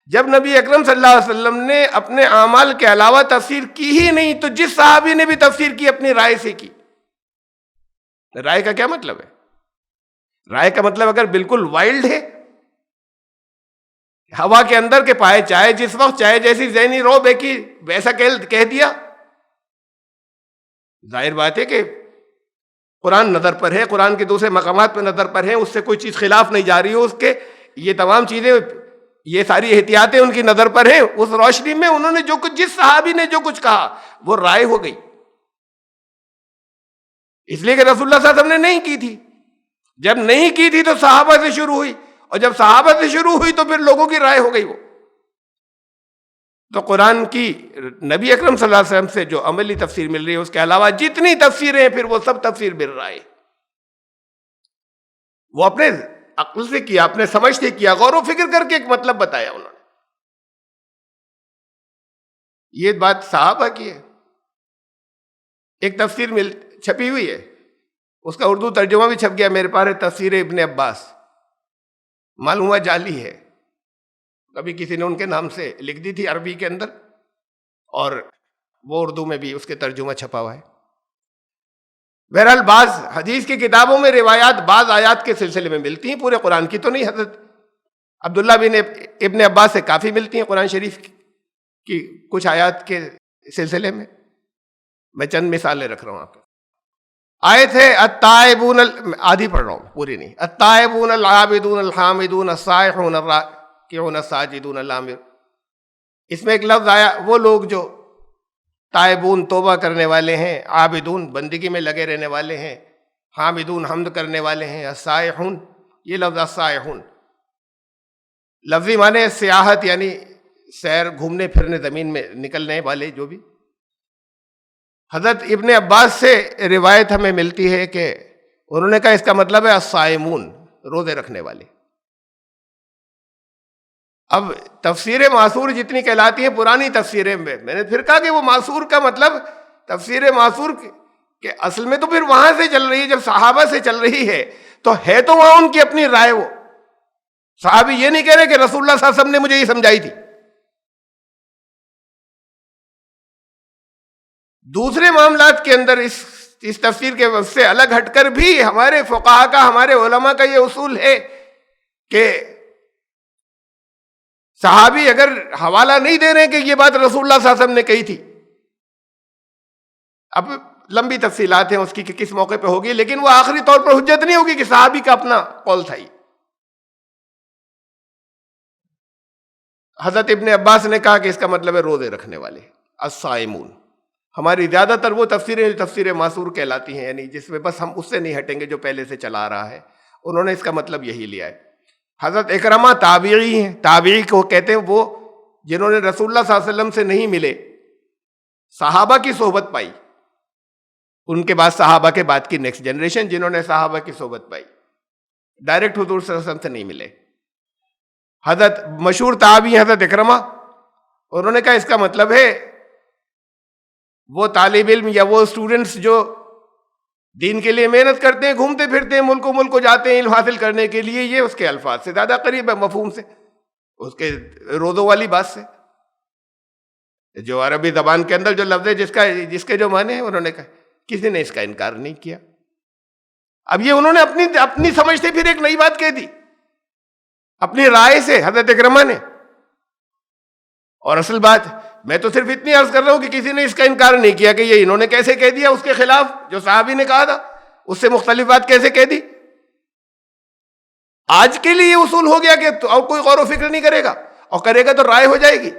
جب نبی اکرم صلی اللہ علیہ وسلم نے اپنے اعمال کے علاوہ تفسیر کی ہی نہیں، تو جس صحابی نے بھی تفسیر کی اپنی رائے سے کی. رائے کا کیا مطلب ہے؟ رائے کا مطلب اگر بالکل وائلڈ ہے، ہوا کے اندر کے پائے، چاہے جس وقت چاہے جیسی ذہنی روب ہے کہ ویسا کہہ دیا. ظاہر بات ہے کہ قرآن نظر پر ہے، قرآن کے دوسرے مقامات پہ نظر پر ہیں، اس سے کوئی چیز خلاف نہیں جا رہی ہو، اس کے یہ تمام چیزیں، یہ ساری احتیاطیں ان کی نظر پر ہیں. اس روشنی میں انہوں نے جو کچھ، جس صحابی نے جو کچھ کہا وہ رائے ہو گئی. اس لیے کہ رسول اللہ صلی اللہ علیہ وسلم نے نہیں کی تھی. جب نہیں کی تھی تو صحابہ سے شروع ہوئی، اور جب صحابہ سے شروع ہوئی تو پھر لوگوں کی رائے ہو گئی. وہ تو قرآن کی نبی اکرم صلی اللہ علیہ وسلم سے جو عملی تفسیر مل رہی ہے، اس کے علاوہ جتنی تفسیریں ہیں پھر وہ سب تفسیر بل رائے. وہ اپنے عقل سے کیا، اپنے سمجھ سے کیا، غور و فکر کر کے ایک مطلب بتایا انہوں نے. یہ بات صحابہ کی ہے. ایک تفسیر چھپی ہوئی ہے، اس کا اردو ترجمہ بھی چھپ گیا میرے پاس ہے، تفسیر ابن عباس. معلوم ہوا جعلی ہے. کبھی کسی نے ان کے نام سے لکھ دی تھی عربی کے اندر، اور وہ اردو میں بھی اس کے ترجمہ چھپا ہوا ہے. بہرحال بعض حدیث کی کتابوں میں روایات بعض آیات کے سلسلے میں ملتی ہیں، پورے قرآن کی تو نہیں. حضرت عبداللہ بن ابن عباس سے کافی ملتی ہیں قرآن شریف کی کچھ آیات کے سلسلے میں. میں چند مثالیں رکھ رہا ہوں آپ کو. آیت ہے التائبون، آدھی پڑھ رہا ہوں پوری نہیں. التائبون العابدون الحامدون السائحون الراکعون الساجدون الامر. اس میں ایک لفظ آیا، وہ لوگ جو تائبون توبہ کرنے والے ہیں، عابدون بندگی میں لگے رہنے والے ہیں، حامدون حمد کرنے والے ہیں، السائحون. یہ لفظ السائحون لفظی معنی سیاحت، یعنی سیر، گھومنے پھرنے، زمین میں نکلنے والے جو بھی. حضرت ابن عباس سے روایت ہمیں ملتی ہے کہ انہوں نے کہا اس کا مطلب ہے الصائمون، روزے رکھنے والے. اب تفسیر معصور جتنی کہلاتی ہیں پرانی تفسیریں میں نے پھر کہا کہ وہ معصور کا مطلب تفسیر معصور کہ اصل میں تو پھر وہاں سے چل رہی ہے، جب صحابہ سے چل رہی ہے تو وہاں ان کی اپنی رائے. وہ صحابی یہ نہیں کہہ رہے کہ رسول اللہ صلی اللہ علیہ وسلم نے مجھے یہ سمجھائی تھی. دوسرے معاملات کے اندر اس تفسیر کے وقت سے الگ ہٹ کر بھی ہمارے فقہا کا، ہمارے علماء کا یہ اصول ہے کہ صحابی اگر حوالہ نہیں دے رہے کہ یہ بات رسول اللہ صلی اللہ علیہ وسلم نے کہی تھی، اب لمبی تفصیلات ہیں اس کی کہ کس موقع پہ ہوگی، لیکن وہ آخری طور پر حجت نہیں ہوگی کہ صحابی کا اپنا قول تھا. حضرت ابن عباس نے کہا کہ اس کا مطلب ہے روزے رکھنے والے، الصائمون. ہماری زیادہ تر وہ تفسیریں جو تفسیر معصور کہلاتی ہیں، یعنی جس میں بس ہم اس سے نہیں ہٹیں گے جو پہلے سے چلا آ رہا ہے، انہوں نے اس کا مطلب یہی لیا ہے۔ حضرت اکرمہ تابعی ہیں، تابعی کو کہتے ہیں وہ جنہوں نے رسول اللہ صلی اللہ علیہ وسلم سے نہیں ملے، صحابہ کی صحبت پائی، ان کے بعد صحابہ کے بعد کی نیکسٹ جنریشن جنہوں نے صحابہ کی صحبت پائی، ڈائریکٹ حضور صلی اللہ علیہ وسلم سے نہیں ملے۔ حضرت مشہور تابعی حضرت اکرمہ، انہوں نے کہا اس کا مطلب ہے وہ طالب علم یا وہ اسٹوڈنٹس جو دین کے لیے محنت کرتے ہیں، گھومتے پھرتے ہیں، ملک و جاتے ہیں علم حاصل کرنے کے لیے، یہ اس کے الفاظ سے زیادہ قریب ہے مفہوم سے، اس کے روزوں والی بات سے، جو عربی زبان کے اندر جو لفظ ہے جس کے جو معنی ہیں، انہوں نے کہا کسی نے اس کا انکار نہیں کیا۔ اب یہ انہوں نے اپنی سمجھ سے پھر ایک نئی بات کہہ دی، اپنی رائے سے حضرت اکرمہ نے۔ اور اصل بات میں تو صرف اتنی عرض کر رہا ہوں کہ کسی نے اس کا انکار نہیں کیا کہ یہ انہوں نے کیسے کہہ دیا اس کے خلاف جو صحابی نے کہا تھا، اس سے مختلف بات کیسے کہہ دی۔ آج کے لیے یہ اصول ہو گیا کہ اور کوئی غور و فکر نہیں کرے گا، اور کرے گا تو رائے ہو جائے گی،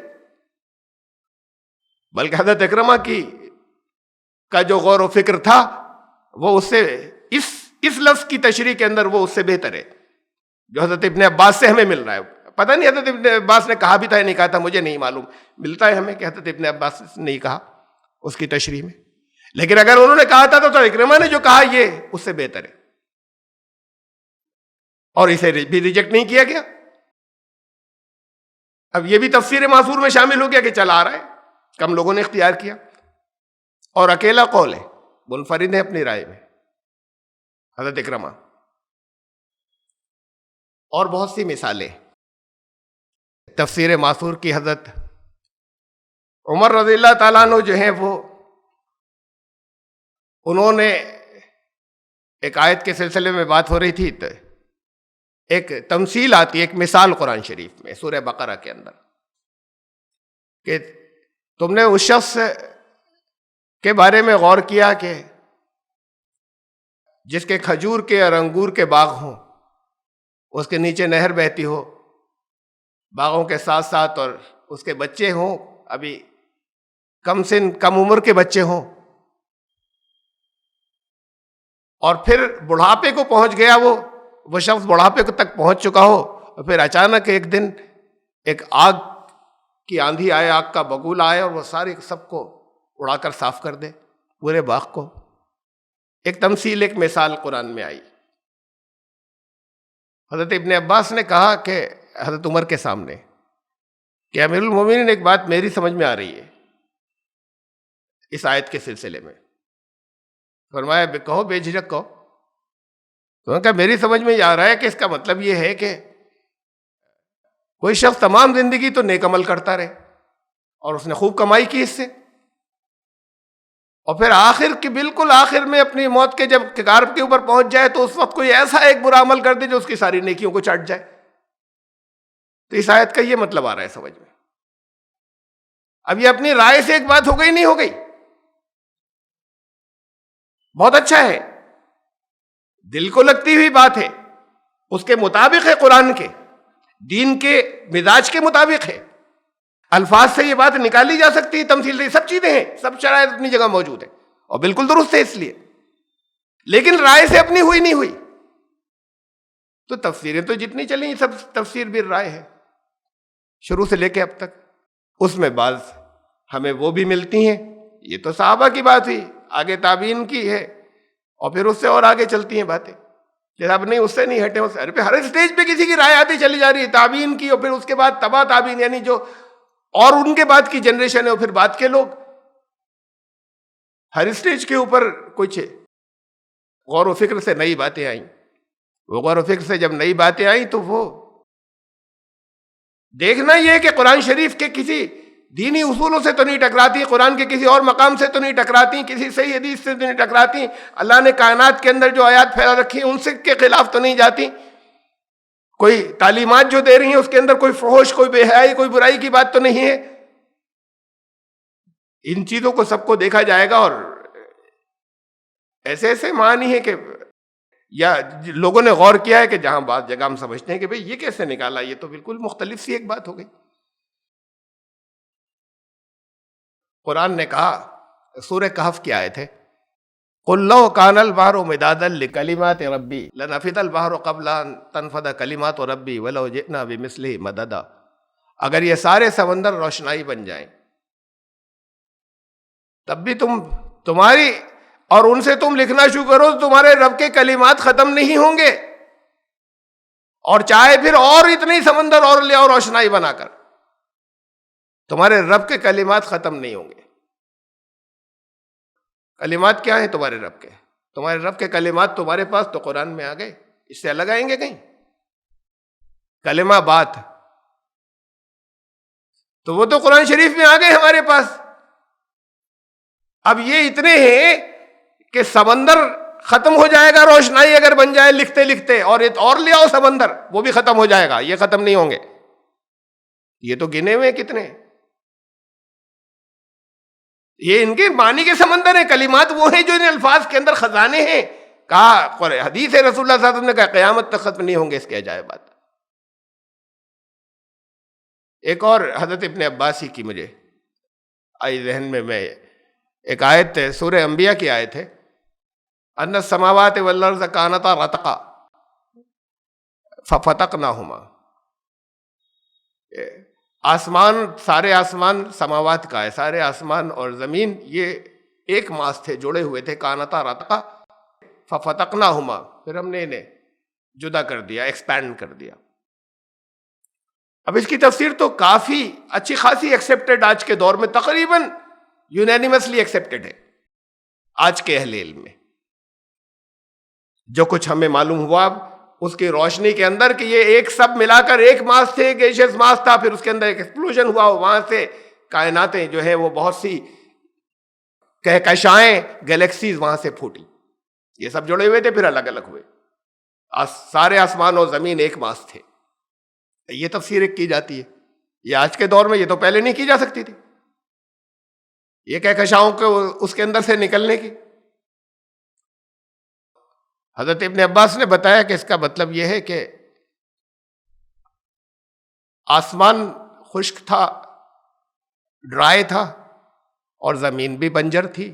بلکہ حضرت اکرمہ کا جو غور و فکر تھا وہ اس سے اس لفظ کی تشریح کے اندر وہ اس سے بہتر ہے جو حضرت ابن عباس سے ہمیں مل رہا ہے۔ پتہ نہیں حضرت ابن عباس نے کہا بھی تھا یا نہیں کہا تھا، مجھے نہیں معلوم، ملتا ہے ہمیں کہ حضرت ابن عباس نے نہیں کہا اس کی تشریح میں، لیکن اگر انہوں نے کہا تھا تو اکرمہ نے جو کہا یہ اس سے بہتر ہے، اور اسے بھی ریجیکٹ نہیں کیا گیا۔ اب یہ بھی تفسیر معصور میں شامل ہو گیا کہ چلا آ رہا ہے، کم لوگوں نے اختیار کیا، اور اکیلا قول ہے، منفرد ہے اپنی رائے میں حضرت اکرمہ۔ اور بہت سی مثالیں تفسیر معصور کی۔ حضرت عمر رضی اللہ تعالیٰ عنہ جو ہیں وہ انہوں نے ایک آیت کے سلسلے میں بات ہو رہی تھی تو ایک تمثیل آتی ہے، ایک مثال قرآن شریف میں سورہ بقرہ کے اندر کہ تم نے اس شخص کے بارے میں غور کیا کہ جس کے کھجور کے اور انگور کے باغ ہوں، اس کے نیچے نہر بہتی ہو، باغوں کے ساتھ ساتھ، اور اس کے بچے ہوں، ابھی کم عمر کے بچے ہوں، اور پھر بڑھاپے کو پہنچ گیا، وہ شخص بڑھاپے تک پہنچ چکا ہو، اور پھر اچانک ایک دن ایک آگ کی آندھی آئے، آگ کا بگول آئے، اور وہ سب کو اڑا کر صاف کر دے، پورے باغ کو۔ ایک تمثیل، ایک مثال قرآن میں آئی۔ حضرت ابن عباس نے کہا کہ حضرت عمر کے سامنے کہ امیر المومنین ایک بات میری سمجھ میں آ رہی ہے اس آیت کے سلسلے میں۔ فرمایا کہو، بے جھجک کہو۔ تو انہوں نے کہا میری سمجھ میں یہ آ رہا ہے کہ اس کا مطلب یہ ہے کہ کوئی شخص تمام زندگی تو نیک عمل کرتا رہے اور اس نے خوب کمائی کی اس سے، اور پھر بالکل آخر میں اپنی موت کے جب کگار کے اوپر پہنچ جائے تو اس وقت کوئی ایسا ایک برا عمل کر دے جو اس کی ساری نیکیوں کو چاٹ جائے۔ تو اس آیت کا یہ مطلب آ رہا ہے سمجھ میں۔ اب یہ اپنی رائے سے ایک بات ہو گئی نہیں ہو گئی، بہت اچھا ہے، دل کو لگتی ہوئی بات ہے، اس کے مطابق ہے، قرآن کے دین کے مزاج کے مطابق ہے، الفاظ سے یہ بات نکالی جا سکتی ہے، تمثیل سے، سب چیزیں ہیں، سب شرائط اپنی جگہ موجود ہیں اور بالکل درست ہے اس لیے، لیکن رائے سے اپنی ہوئی نہیں ہوئی۔ تو تفسیریں تو جتنی چلیں سب تفسیر بھی رائے ہے شروع سے لے کے اب تک، اس میں بعض ہمیں وہ بھی ملتی ہیں، یہ تو صحابہ کی بات ہوئی، آگے تابعین کی ہے، اور پھر اس سے اور آگے چلتی ہیں باتیں کہ اب نہیں، اس سے نہیں ہٹے، اس سے ہر اسٹیج پہ کسی کی رائے آتی چلی جا رہی ہے، تابعین کی، اور پھر اس کے بعد تبا تابعین، یعنی جو اور ان کے بعد کی جنریشن ہے، اور پھر بعد کے لوگ، ہر اسٹیج کے اوپر کچھ غور و فکر سے نئی باتیں آئیں۔ وہ غور و فکر سے جب نئی باتیں آئیں تو وہ دیکھنا یہ ہے کہ قرآن شریف کے کسی دینی اصولوں سے تو نہیں ٹکراتی، قرآن کے کسی اور مقام سے تو نہیں ٹکراتی، کسی صحیح حدیث سے تو نہیں ٹکراتی، اللہ نے کائنات کے اندر جو آیات پھیلا رکھی ہیں ان سے کے خلاف تو نہیں جاتی، کوئی تعلیمات جو دے رہی ہیں اس کے اندر کوئی فحش، کوئی بے حیائی، کوئی برائی کی بات تو نہیں ہے۔ ان چیزوں کو سب کو دیکھا جائے گا، اور ایسے ایسے معنی ہے کہ یا لوگوں نے غور کیا ہے کہ جہاں بعض جگہ ہم سمجھتے ہیں کہ بھئی یہ کیسے نکالا، یہ تو بالکل مختلف سی ایک بات ہو گئی۔ قرآن نے کہا سورہ کہف کی آیت ہے، قُلْ لَوْ كَانَ الْبَحْرُ مِدَادًا لِكَلِمَاتِ رَبِّي لَنَفِدَ الْبَحْرُ قَبْلَ أَن تَنْفَدَ كَلِمَاتُ رَبِّي وَلَوْ جِئْنَا بِمِثْلِهِ مَدَدًا۔ اگر یہ سارے سمندر روشنائی بن جائیں تب بھی تمہاری اور ان سے تم لکھنا شروع کرو تو تمہارے رب کے کلمات ختم نہیں ہوں گے، اور چاہے پھر اور اتنے سمندر اور لے آؤ روشنائی بنا کر، تمہارے رب کے کلمات ختم نہیں ہوں گے۔ کلمات کیا ہیں تمہارے رب کے؟ تمہارے رب کے کلمات تمہارے پاس تو قرآن میں آ گئے، اس سے الگ آئیں گے کہیں؟ کلمہ بات تو وہ تو قرآن شریف میں آ گئے ہمارے پاس۔ اب یہ اتنے ہیں کہ سمندر ختم ہو جائے گا روشنائی اگر بن جائے لکھتے لکھتے، اور لے آؤ سمندر وہ بھی ختم ہو جائے گا، یہ ختم نہیں ہوں گے۔ یہ تو گنے ہوئے کتنے، یہ ان کے معنی کے سمندر ہیں۔ کلمات وہ ہیں جو ان الفاظ کے اندر خزانے ہیں۔ کہا حدیث ہے، رسول اللہ صلی اللہ علیہ وسلم نے کہا قیامت تک ختم نہیں ہوں گے اس کے عجائبات۔ ایک اور حضرت ابن عباسی کی مجھے آئی ذہن میں ایک آیت ہے، سورہ انبیاء کی آیت ہے، ان السماوات والارض کانتا رتقا ففتقناہما۔ آسمان، سارے آسمان سماوات کا ہے، سارے آسمان اور زمین یہ ایک ماس تھے، جڑے ہوئے تھے، کانتا رتقا ففتقناہما، پھر ہم نے انہیں جدا کر دیا، ایکسپینڈ کر دیا۔ اب اس کی تفسیر تو کافی اچھی خاصی ایکسیپٹڈ آج کے دور میں، تقریباً یونینیمسلی ایکسیپٹڈ ہے آج کے اہل علم میں۔ جو کچھ ہمیں معلوم ہوا اس کی روشنی کے اندر کہ یہ ایک سب ملا کر ایک ماس تھے، گیشیس ماس تھا، پھر اس کے اندر ایک ایکسپلوژن ہوا، وہاں سے کائناتیں جو ہے وہ بہت سی کہکشائیں، گلیکسیز وہاں سے پھوٹی، یہ سب جڑے ہوئے تھے پھر الگ الگ ہوئے، سارے آسمان اور زمین ایک ماس تھے۔ یہ تفسیر ایک کی جاتی ہے، یہ آج کے دور میں یہ تو پہلے نہیں کی جا سکتی تھی، یہ کہکشاؤں کو اس کے اندر سے نکلنے کی۔ حضرت ابن عباس نے بتایا کہ اس کا مطلب یہ ہے کہ آسمان خشک تھا، ڈرائی تھا، اور زمین بھی بنجر تھی،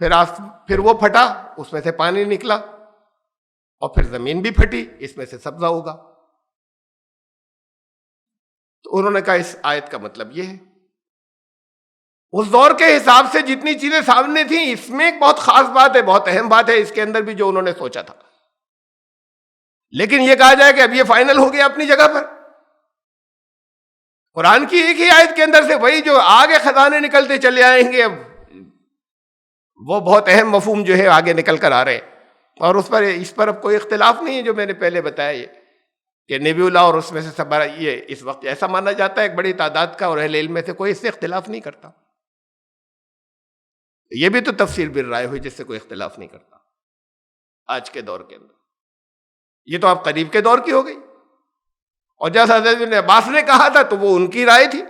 پھر وہ پھٹا، اس میں سے پانی نکلا، اور پھر زمین بھی پھٹی، اس میں سے سبزہ ہوگا۔ تو انہوں نے کہا اس آیت کا مطلب یہ ہے۔ اس دور کے حساب سے جتنی چیزیں سامنے تھیں، اس میں ایک بہت خاص بات ہے، بہت اہم بات ہے اس کے اندر بھی جو انہوں نے سوچا تھا، لیکن یہ کہا جائے کہ اب یہ فائنل ہو گیا اپنی جگہ پر۔ قرآن کی ایک ہی آیت کے اندر سے وہی جو آگے خزانے نکلتے چلے آئیں گے، اب وہ بہت اہم مفہوم جو ہے آگے نکل کر آ رہے ہیں، اور اس پر اب کوئی اختلاف نہیں ہے، جو میں نے پہلے بتایا یہ کہ نبی اللہ اور اس میں سے سب، یہ اس وقت ایسا مانا جاتا ہے ایک بڑی تعداد کا، اور اہل علم میں سے کوئی اس سے اختلاف نہیں کرتا۔ یہ بھی تو تفسیر بالرائے ہوئی جس سے کوئی اختلاف نہیں کرتا آج کے دور کے اندر۔ یہ تو آپ قریب کے دور کی ہو گئی، اور جیسا حضرت ابن عباس نے کہا تھا تو وہ ان کی رائے تھی۔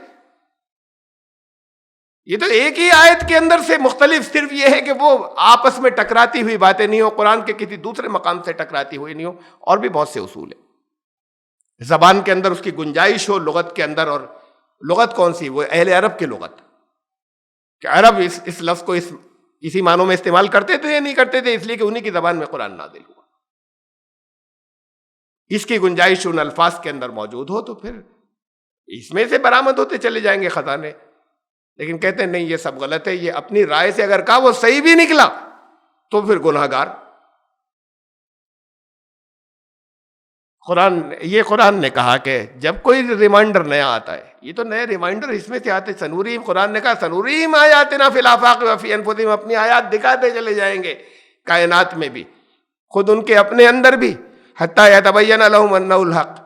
یہ تو ایک ہی آیت کے اندر سے مختلف، صرف یہ ہے کہ وہ آپس میں ٹکراتی ہوئی باتیں نہیں ہو، قرآن کے کسی دوسرے مقام سے ٹکراتی ہوئی نہیں ہو، اور بھی بہت سے اصول ہیں۔ زبان کے اندر اس کی گنجائش ہو، لغت کے اندر، اور لغت کون سی؟ وہ اہل عرب کی لغت، کہ عرب اس لفظ کو اسی معنوں میں استعمال کرتے تھے یا نہیں کرتے تھے، اس لیے کہ انہی کی زبان میں قرآن نازل ہوا۔ اس کی گنجائش ان الفاظ کے اندر موجود ہو تو پھر اس میں سے برآمد ہوتے چلے جائیں گے خزانے، لیکن کہتے ہیں نہیں یہ سب غلط ہے، یہ اپنی رائے سے اگر کہا وہ صحیح بھی نکلا تو پھر گناہ گار۔ قرآن نے کہا کہ جب کوئی ریمائنڈر نیا آتا ہے، یہ تو نئے ریمائنڈر اس میں سے آتے، سنوریم، قرآن نے کہا سنوریم آیاتنا فی الآفاق وفی انفسہم، اپنی آیات دکھاتے چلے جائیں گے کائنات میں بھی، خود ان کے اپنے اندر بھی، حتیٰ یتبین لہم انہ الحق،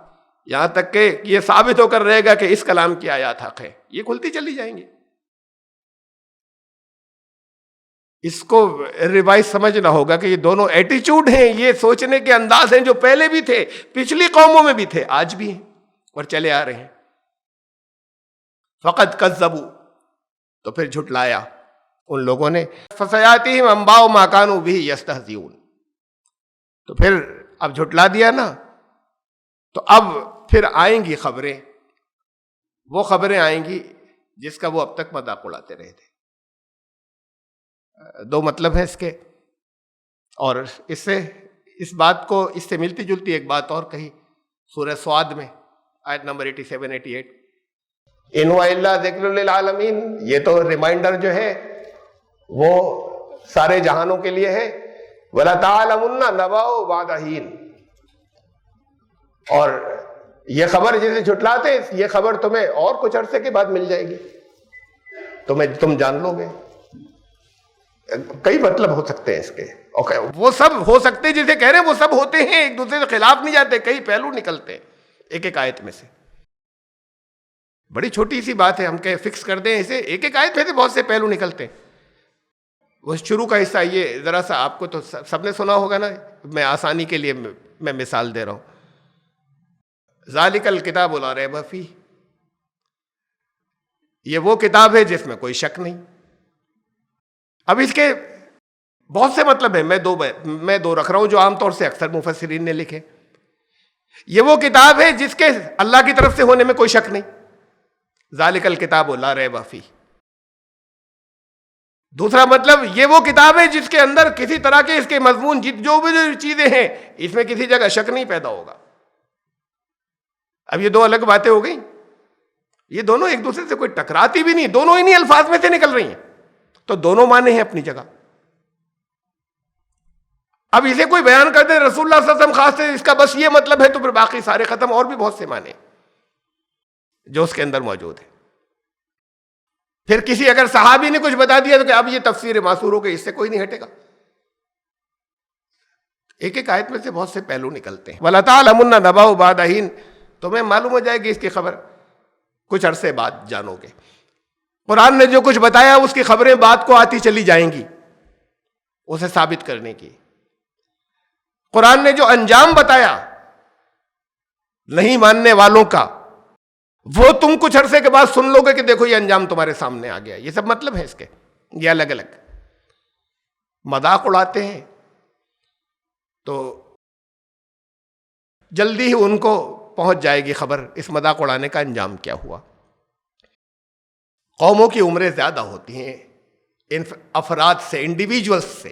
یہاں تک کہ یہ ثابت ہو کر رہے گا کہ اس کلام کی آیات حق ہے، یہ کھلتی چلی جائیں گی۔ اس کو ریوائز سمجھنا ہوگا کہ یہ دونوں ایٹیچیوڈ ہیں، یہ سوچنے کے انداز ہیں جو پہلے بھی تھے، پچھلی قوموں میں بھی تھے، آج بھی ہیں اور چلے آ رہے ہیں۔ فقط کذبوا، تو پھر جھٹلایا ان لوگوں نے، فسیاتیہم انباء ما کانوا بہ یستہزئون، تو پھر اب جھٹلا دیا نا، تو اب پھر آئیں گی خبریں، وہ خبریں آئیں گی جس کا وہ اب تک مذاق اڑاتے رہے تھے۔ دو مطلب ہیں اس کے، اور اس بات کو اس سے ملتی جلتی ایک بات اور کہی سورہ سعد میں آیت نمبر 87-88، ان هو الا ذکر للعالمین، یہ تو ریمائنڈر جو ہے وہ سارے جہانوں کے لیے ہے، وَلَتَعْلَمُنَّ نَبَأَهُ بَعْدَ حِينٍ، اور یہ خبر جسے جھٹلاتے یہ خبر تمہیں اور کچھ عرصے کے بعد مل جائے گی، تم جان لو گے۔ کئی مطلب ہو سکتے ہیں اس کے، وہ سب ہو سکتے جسے کہہ رہے ہیں وہ سب ہوتے ہیں، ایک دوسرے کے خلاف نہیں جاتے، کئی پہلو نکلتے ہیں ایک ایک آیت میں سے۔ بڑی چھوٹی سی بات ہے، ہم کہ فکس کر دیں اسے، ایک ایک آیت میں سے بہت سے پہلو نکلتے ہیں۔ وہ شروع کا حصہ یہ ذرا سا آپ کو تو سب نے سنا ہوگا نا، میں آسانی کے لیے میں مثال دے رہا ہوں، ذالک الکتاب لا ریب فیہ، یہ وہ کتاب ہے جس میں کوئی شک نہیں۔ اب اس کے بہت سے مطلب ہیں، میں دو رکھ رہا ہوں جو عام طور سے اکثر مفسرین نے لکھے۔ یہ وہ کتاب ہے جس کے اللہ کی طرف سے ہونے میں کوئی شک نہیں، ذالک الکتاب لا ریب فیہ۔ دوسرا مطلب یہ وہ کتاب ہے جس کے اندر کسی طرح کے اس کے مضمون جو بھی چیزیں ہیں اس میں کسی جگہ شک نہیں پیدا ہوگا۔ اب یہ دو الگ باتیں ہو گئیں، یہ دونوں ایک دوسرے سے کوئی ٹکراتی بھی نہیں، دونوں انہی الفاظ میں سے نکل رہی ہیں، تو دونوں معنی ہیں اپنی جگہ۔ اب اسے کوئی بیان کر دے رسول اللہ صلی اللہ علیہ وسلم خاص سے اس کا بس یہ مطلب ہے تو پھر باقی سارے ختم، اور بھی بہت سے معنی جو اس کے اندر موجود ہیں۔ پھر کسی اگر صحابی نے کچھ بتا دیا تو کہ اب یہ تفسیر معصور ہو گئی، اس سے کوئی نہیں ہٹے گا۔ ایک ایک آیت میں سے بہت سے پہلو نکلتے ہیں۔ وَلَتَعْلَمُنَّ نَبَأَهُ بَعْدَ حِينٍ، تمہیں معلوم ہو جائے گی اس کی خبر کچھ عرصے بعد جانو گے۔ قرآن نے جو کچھ بتایا اس کی خبریں بعد کو آتی چلی جائیں گی اسے ثابت کرنے کی۔ قرآن نے جو انجام بتایا نہیں ماننے والوں کا، وہ تم کچھ عرصے کے بعد سن لو گے کہ دیکھو یہ انجام تمہارے سامنے آ گیا۔ یہ سب مطلب ہے اس کے، یہ الگ الگ مذاق اڑاتے ہیں تو جلدی ہی ان کو پہنچ جائے گی خبر اس مذاق اڑانے کا انجام کیا ہوا۔ قوموں کی عمریں زیادہ ہوتی ہیں ان افراد سے، انڈیویجولز سے،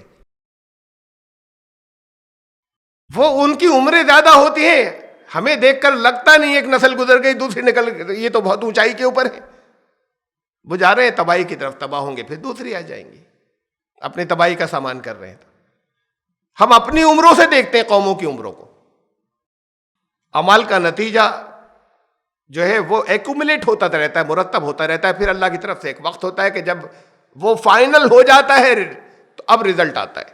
وہ ان کی عمریں زیادہ ہوتی ہیں، ہمیں دیکھ کر لگتا نہیں ایک نسل گزر گئی دوسری نکل گئی، یہ تو بہت اونچائی کے اوپر ہے، وہ جا رہے ہیں تباہی کی طرف، تباہ ہوں گے پھر دوسری آ جائیں گی، اپنی تباہی کا سامان کر رہے ہیں۔ ہم اپنی عمروں سے دیکھتے ہیں قوموں کی عمروں کو، اعمال کا نتیجہ جو ہے وہ ایکومولیٹ ہوتا رہتا ہے، مرتب ہوتا رہتا ہے، پھر اللہ کی طرف سے ایک وقت ہوتا ہے کہ جب وہ فائنل ہو جاتا ہے تو اب رزلٹ آتا ہے،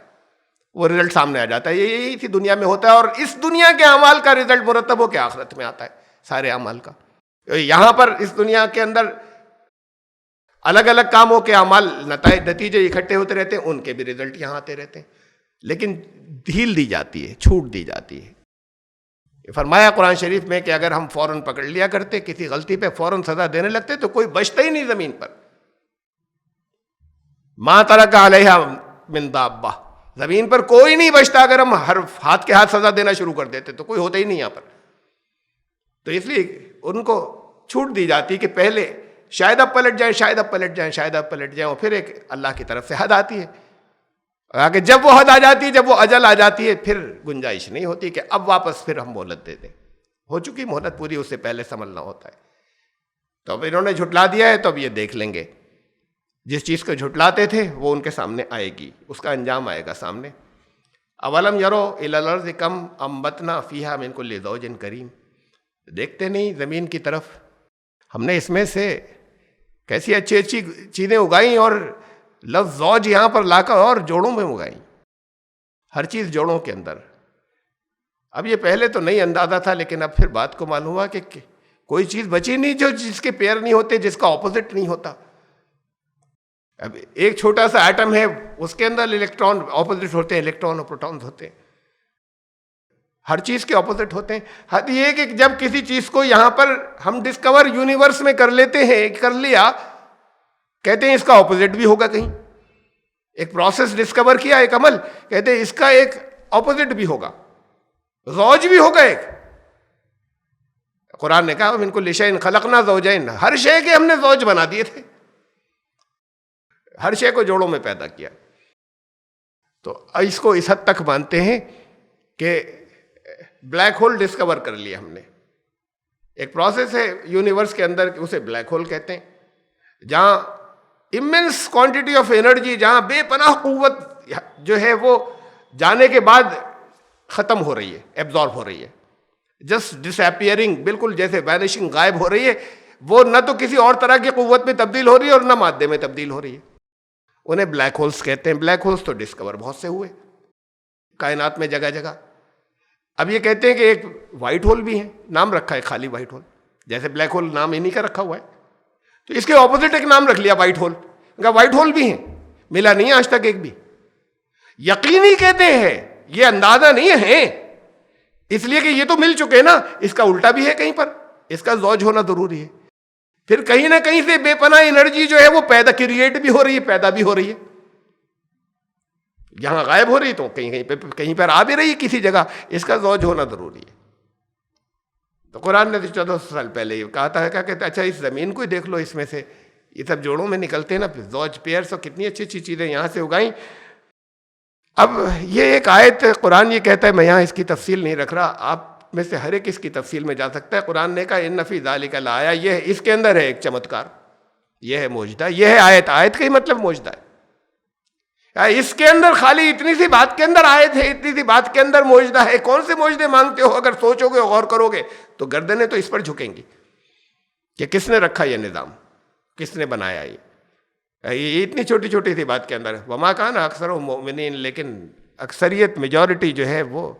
وہ رزلٹ سامنے آ جاتا ہے۔ یہی تھی دنیا میں ہوتا ہے، اور اس دنیا کے اعمال کا رزلٹ مرتب ہو کے آخرت میں آتا ہے سارے اعمال کا۔ یہاں پر اس دنیا کے اندر الگ الگ کاموں کے اعمال نتیجے اکٹھے ہوتے رہتے ہیں، ان کے بھی رزلٹ یہاں آتے رہتے ہیں، لیکن ڈھیل دی جاتی ہے، چھوٹ دی جاتی ہے۔ فرمایا قرآن شریف میں کہ اگر ہم فوراً پکڑ لیا کرتے، کسی غلطی پہ فوراً سزا دینے لگتے تو کوئی بچتا ہی نہیں زمین پر۔ ما ترک علیہا من دابہ، زمین پر کوئی نہیں بچتا اگر ہم ہر ہاتھ کے ہاتھ سزا دینا شروع کر دیتے تو کوئی ہوتا ہی نہیں یہاں پر۔ تو اس لیے ان کو چھوٹ دی جاتی کہ پہلے شاید اب پلٹ جائیں، شاید اب پلٹ جائیں، شاید اب پلٹ جائیں، اور پھر ایک اللہ کی طرف سے حد آتی ہے، آگے جب وہ حد آ جاتی ہے، جب وہ اجل آ جاتی ہے، پھر گنجائش نہیں ہوتی کہ اب واپس پھر ہم مہلت دے دیں، ہو چکی مہلت پوری، اس سے پہلے سنبھلنا ہوتا ہے۔ تو اب انہوں نے جھٹلا دیا ہے تو اب یہ دیکھ لیں گے، جس چیز کو جھٹلاتے تھے وہ ان کے سامنے آئے گی، اس کا انجام آئے گا سامنے۔ اولم یرو الی الارض کم انبتنا فیہا من کل زوج کریم، دیکھتے نہیں زمین کی طرف، ہم نے اس میں سے کیسی اچھی اچھی چیزیں اگائیں، اور لفظ زوج یہاں پر لا کر اور جوڑوں میں اگائیں، ہر چیز جوڑوں کے اندر۔ اب یہ پہلے تو نہیں اندازہ تھا، لیکن اب پھر بات کو معلوم ہوا کہ کوئی چیز بچی نہیں جو جس کے پیر نہیں ہوتے، جس کا اپوزٹ نہیں ہوتا۔ اب ایک چھوٹا سا ایٹم ہے، اس کے اندر الیکٹران اپوزٹ ہوتے ہیں، الیکٹران اور پروٹونز ہوتے ہیں، ہر چیز کے اپوزٹ ہوتے ہیں۔ حد یہ کہ جب کسی چیز کو یہاں پر ہم ڈسکور یونیورس میں کر لیتے ہیں، کر لیا، کہتے ہیں اس کا اپوزٹ بھی ہوگا کہیں، ایک پروسیس ڈسکور کیا، ایک عمل، کہتے ہیں اس کا ایک اپوزٹ بھی ہوگا، زوج بھی ہوگا ایک۔ قرآن نے کہا من کل شیء خلقنا زوجین، ہر شے کے ہم نے زوج بنا دیے تھے، ہر شے کو جوڑوں میں پیدا کیا۔ تو اس کو اس حد تک مانتے ہیں کہ بلیک ہول ڈسکور کر لیا ہم نے. ایک پروسیس ہے یونیورس کے اندر، اسے بلیک ہول کہتے ہیں، جہاں امینس کوانٹٹی آف انرجی، جہاں بے پناہ قوت جو ہے وہ جانے کے بعد ختم ہو رہی ہے، ایبزارب ہو رہی ہے، جسٹ ڈس اپیئرنگ، بالکل جیسے وینشنگ، غائب ہو رہی ہے. وہ نہ تو کسی اور طرح کی قوت میں تبدیل ہو رہی ہے اور نہ مادے میں تبدیل ہو رہی ہے. انہیں بلیک ہولز کہتے ہیں. بلیک ہولز تو ڈسکور بہت سے ہوئے کائنات میں جگہ جگہ. اب یہ کہتے ہیں کہ ایک وائٹ ہول بھی ہے، نام رکھا ہے خالی وائٹ ہول، جیسے بلیک ہول نام انہی کا رکھا ہوا ہے، تو اس کے اپوزٹ ایک نام رکھ لیا وائٹ ہول. کہا وائٹ ہول بھی ہیں، ملا نہیں آج تک ایک بھی. یقینی کہتے ہیں، یہ اندازہ نہیں ہے، اس لیے کہ یہ تو مل چکے نا. اس کا الٹا بھی ہے کہیں پر، اس کا زوج ہونا ضروری ہے. پھر کہیں نہ کہیں سے بے پناہ انرجی جو ہے وہ پیدا، کریٹ بھی ہو رہی ہے، پیدا بھی ہو رہی ہے. یہاں غائب ہو رہی تو کہیں پر آ بھی رہی ہے کسی جگہ، اس کا زوج ہونا ضروری ہے. تو قرآن نے 1400 سال پہلے یہ کہا تھا کہ اچھا اس زمین کو ہی دیکھ لو، اس میں سے یہ سب جوڑوں میں نکلتے ہیں نا، زوج پیئرس، اور کتنی اچھی اچھی چیزیں یہاں سے اگائیں. اب یہ ایک آیت قرآن یہ کہتا ہے، میں یہاں اس کی تفصیل نہیں رکھ رہا، آپ میں سے ہر ایک اس کی تفصیل میں جا سکتا ہے. قرآن نے کہا ان فی ذالک لآیہ، یہ اس کے اندر ہے ایک چمتکار، یہ ہے معجزہ، یہ ہے آیت. آیت کا ہی مطلب معجزہ ہے. اس کے اندر خالی اتنی سی بات کے اندر آیت ہے، اتنی سی بات کے اندر معجزہ ہے. کون سے معجزے مانگتے ہو؟ اگر سوچو گے، غور کرو گے تو گردنیں تو اس پر جھکیں گی کہ کس نے رکھا یہ نظام، کس نے بنایا یہ اتنی چھوٹی چھوٹی سی بات کے اندر. وما کان اکثرهم مؤمنین، لیکن اکثریت، میجورٹی جو ہے وہ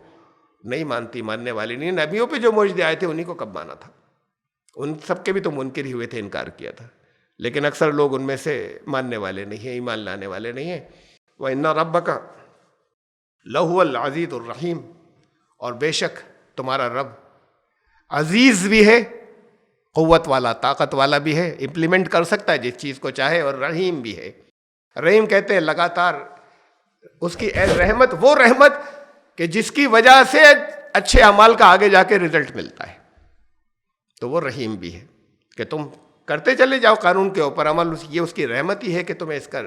نہیں مانتی، ماننے والی نہیں. نبیوں پہ جو معجزے آئے تھے انہی کو کب مانا تھا؟ ان سب کے بھی تو منکر ہی ہوئے تھے، انکار کیا تھا. لیکن اکثر لوگ ان میں سے ماننے والے نہیں ہیں، ایمان لانے والے نہیں ہیں. وَإِنَّ رَبَّكَ لَهُوَ الْعَزِيزُ الرَّحِيمُ، اور بے شک تمہارا رب عزیز بھی ہے، قوت والا، طاقت والا بھی ہے، امپلیمنٹ کر سکتا ہے جس چیز کو چاہے، اور رحیم بھی ہے. رحیم کہتے ہیں لگاتار اس کی رحمت، وہ رحمت کہ جس کی وجہ سے اچھے اعمال کا آگے جا کے رزلٹ ملتا ہے. تو وہ رحیم بھی ہے کہ تم کرتے چلے جاؤ قانون کے اوپر عمل، یہ اس کی رحمت ہی ہے کہ تمہیں اس کا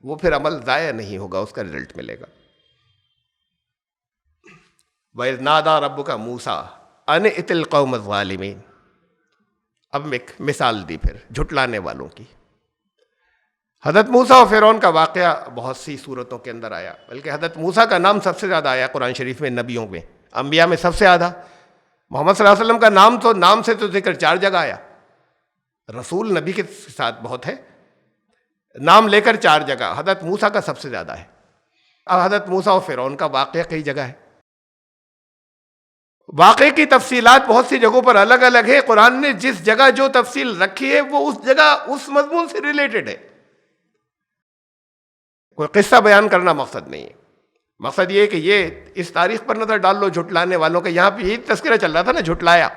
وہ پھر عمل ضائع نہیں ہوگا، اس کا رزلٹ ملے گا. وَإِذْ نَادَىٰ رَبُّكَ مُوسَىٰ أَنِ ائْتِ الْقَوْمَ الظَّالِمِينَ. اب ایک مثال دی پھر جھٹلانے والوں کی. حضرت موسیٰ اور فرعون کا واقعہ بہت سی صورتوں کے اندر آیا، بلکہ حضرت موسیٰ کا نام سب سے زیادہ آیا قرآن شریف میں، نبیوں میں، انبیاء میں سب سے زیادہ. محمد صلی اللہ علیہ وسلم کا نام سے تو ذکر 4 جگہ آیا. رسول نبی کے ساتھ بہت ہے، نام لے کر 4 جگہ. حضرت موسیٰ کا سب سے زیادہ ہے. اب حضرت موسیٰ اور فرعون کا واقعہ کئی جگہ ہے. واقعے کی تفصیلات بہت سی جگہوں پر الگ الگ ہے. قرآن نے جس جگہ جو تفصیل رکھی ہے وہ اس جگہ اس مضمون سے ریلیٹڈ ہے. کوئی قصہ بیان کرنا مقصد نہیں ہے. مقصد یہ ہے کہ یہ اس تاریخ پر نظر ڈال لو جھٹلانے والوں کے. یہاں پہ یہی تذکرہ چل رہا تھا نا، جھٹلایا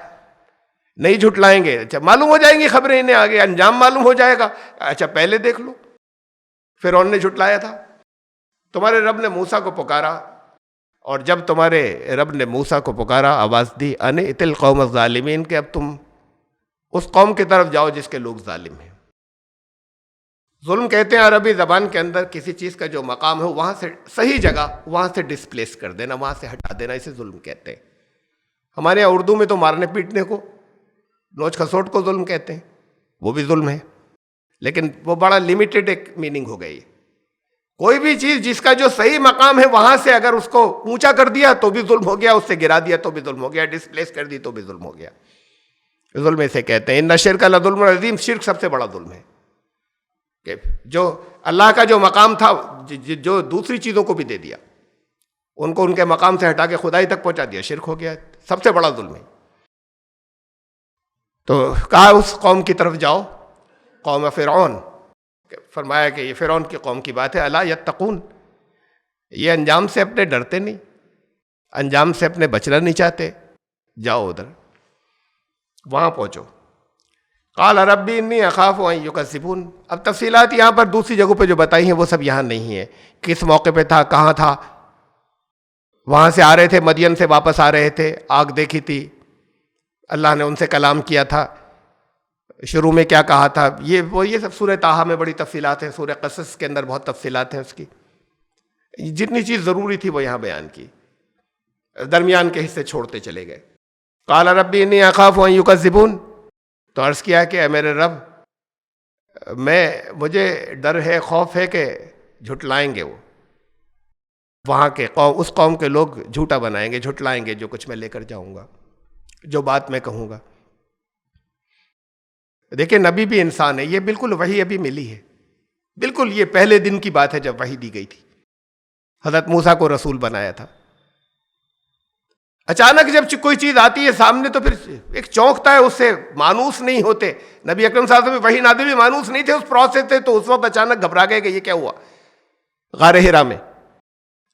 نہیں جھٹلائیں گے. اچھا معلوم ہو جائیں گی خبریں انہیں، آگے انجام معلوم ہو جائے گا. اچھا پہلے دیکھ لو، فرعون نے جھٹلایا تھا. تمہارے رب نے موسیٰ کو پکارا، اور جب تمہارے رب نے موسیٰ کو پکارا، آواز دی ان ائت القوم الظالمین، کہ اب تم اس قوم کی طرف جاؤ جس کے لوگ ظالم ہیں. ظلم کہتے ہیں عربی زبان کے اندر کسی چیز کا جو مقام ہے وہاں سے صحیح جگہ وہاں سے ڈسپلیس کر دینا، وہاں سے ہٹا دینا، اسے ظلم کہتے ہیں. ہمارے یہاں اردو میں تو مارنے پیٹنے کو، نوچ کھسوٹ کو ظلم کہتے ہیں، وہ بھی ظلم ہے، لیکن وہ بڑا لمیٹڈ ایک میننگ ہو گئی. کوئی بھی چیز جس کا جو صحیح مقام ہے وہاں سے اگر اس کو اونچا کر دیا تو بھی ظلم ہو گیا، اس سے گرا دیا تو بھی ظلم ہو گیا، ڈسپلیس کر دی تو بھی ظلم ہو گیا. ظلم اسے کہتے ہیں. ان الشرک لظلم عظیم، شرک سب سے بڑا ظلم ہے کہ جو اللہ کا جو مقام تھا جو دوسری چیزوں کو بھی دے دیا، ان کو ان کے مقام سے ہٹا کے خدائی تک پہنچا دیا، شرک ہو گیا، سب سے بڑا ظلم ہے. تو کہا اس قوم کی طرف جاؤ، قوم فرعون. فرمایا کہ یہ فرعون کی قوم کی بات ہے. الا یتقون، یہ انجام سے اپنے ڈرتے نہیں، انجام سے اپنے بچنا نہیں چاہتے. جاؤ ادھر، وہاں پہنچو. قال ربی انی اخاف ان یکذبون. اب تفصیلات یہاں پر دوسری جگہوں پہ جو بتائی ہیں وہ سب یہاں نہیں ہے. کس موقع پہ تھا، کہاں تھا، وہاں سے آ رہے تھے، مدین سے واپس آ رہے تھے، آگ دیکھی تھی، اللہ نے ان سے کلام کیا تھا، شروع میں کیا کہا تھا. یہ سب سورہ طٰہٰ میں بڑی تفصیلات ہیں، سورہ قصص کے اندر بہت تفصیلات ہیں اس کی. جتنی چیز ضروری تھی وہ یہاں بیان کی، درمیان کے حصے چھوڑتے چلے گئے۔ قال ربی انی اخاف ان یکذبون، تو عرض کیا کہ اے میرے رب، مجھے ڈر ہے، خوف ہے کہ جھٹلائیں گے وہ، وہاں کے قوم، اس قوم کے لوگ جھوٹا بنائیں گے، جھٹلائیں گے جو کچھ میں لے کر جاؤں گا، جو بات میں کہوں گا۔ دیکھیں نبی بھی انسان ہے، یہ بالکل وحی ابھی ملی ہے، بالکل یہ پہلے دن کی بات ہے جب وحی دی گئی تھی، حضرت موسیٰ کو رسول بنایا تھا۔ اچانک جب کوئی چیز آتی ہے سامنے تو پھر ایک چونکتا ہے، اس سے مانوس نہیں ہوتے۔ نبی اکرم صلی اللہ علیہ وسلم وحی نازل بھی مانوس نہیں تھے اس پروسیس سے، تو اس وقت اچانک گھبرا گئے کہ یہ کیا ہوا غار حرا میں۔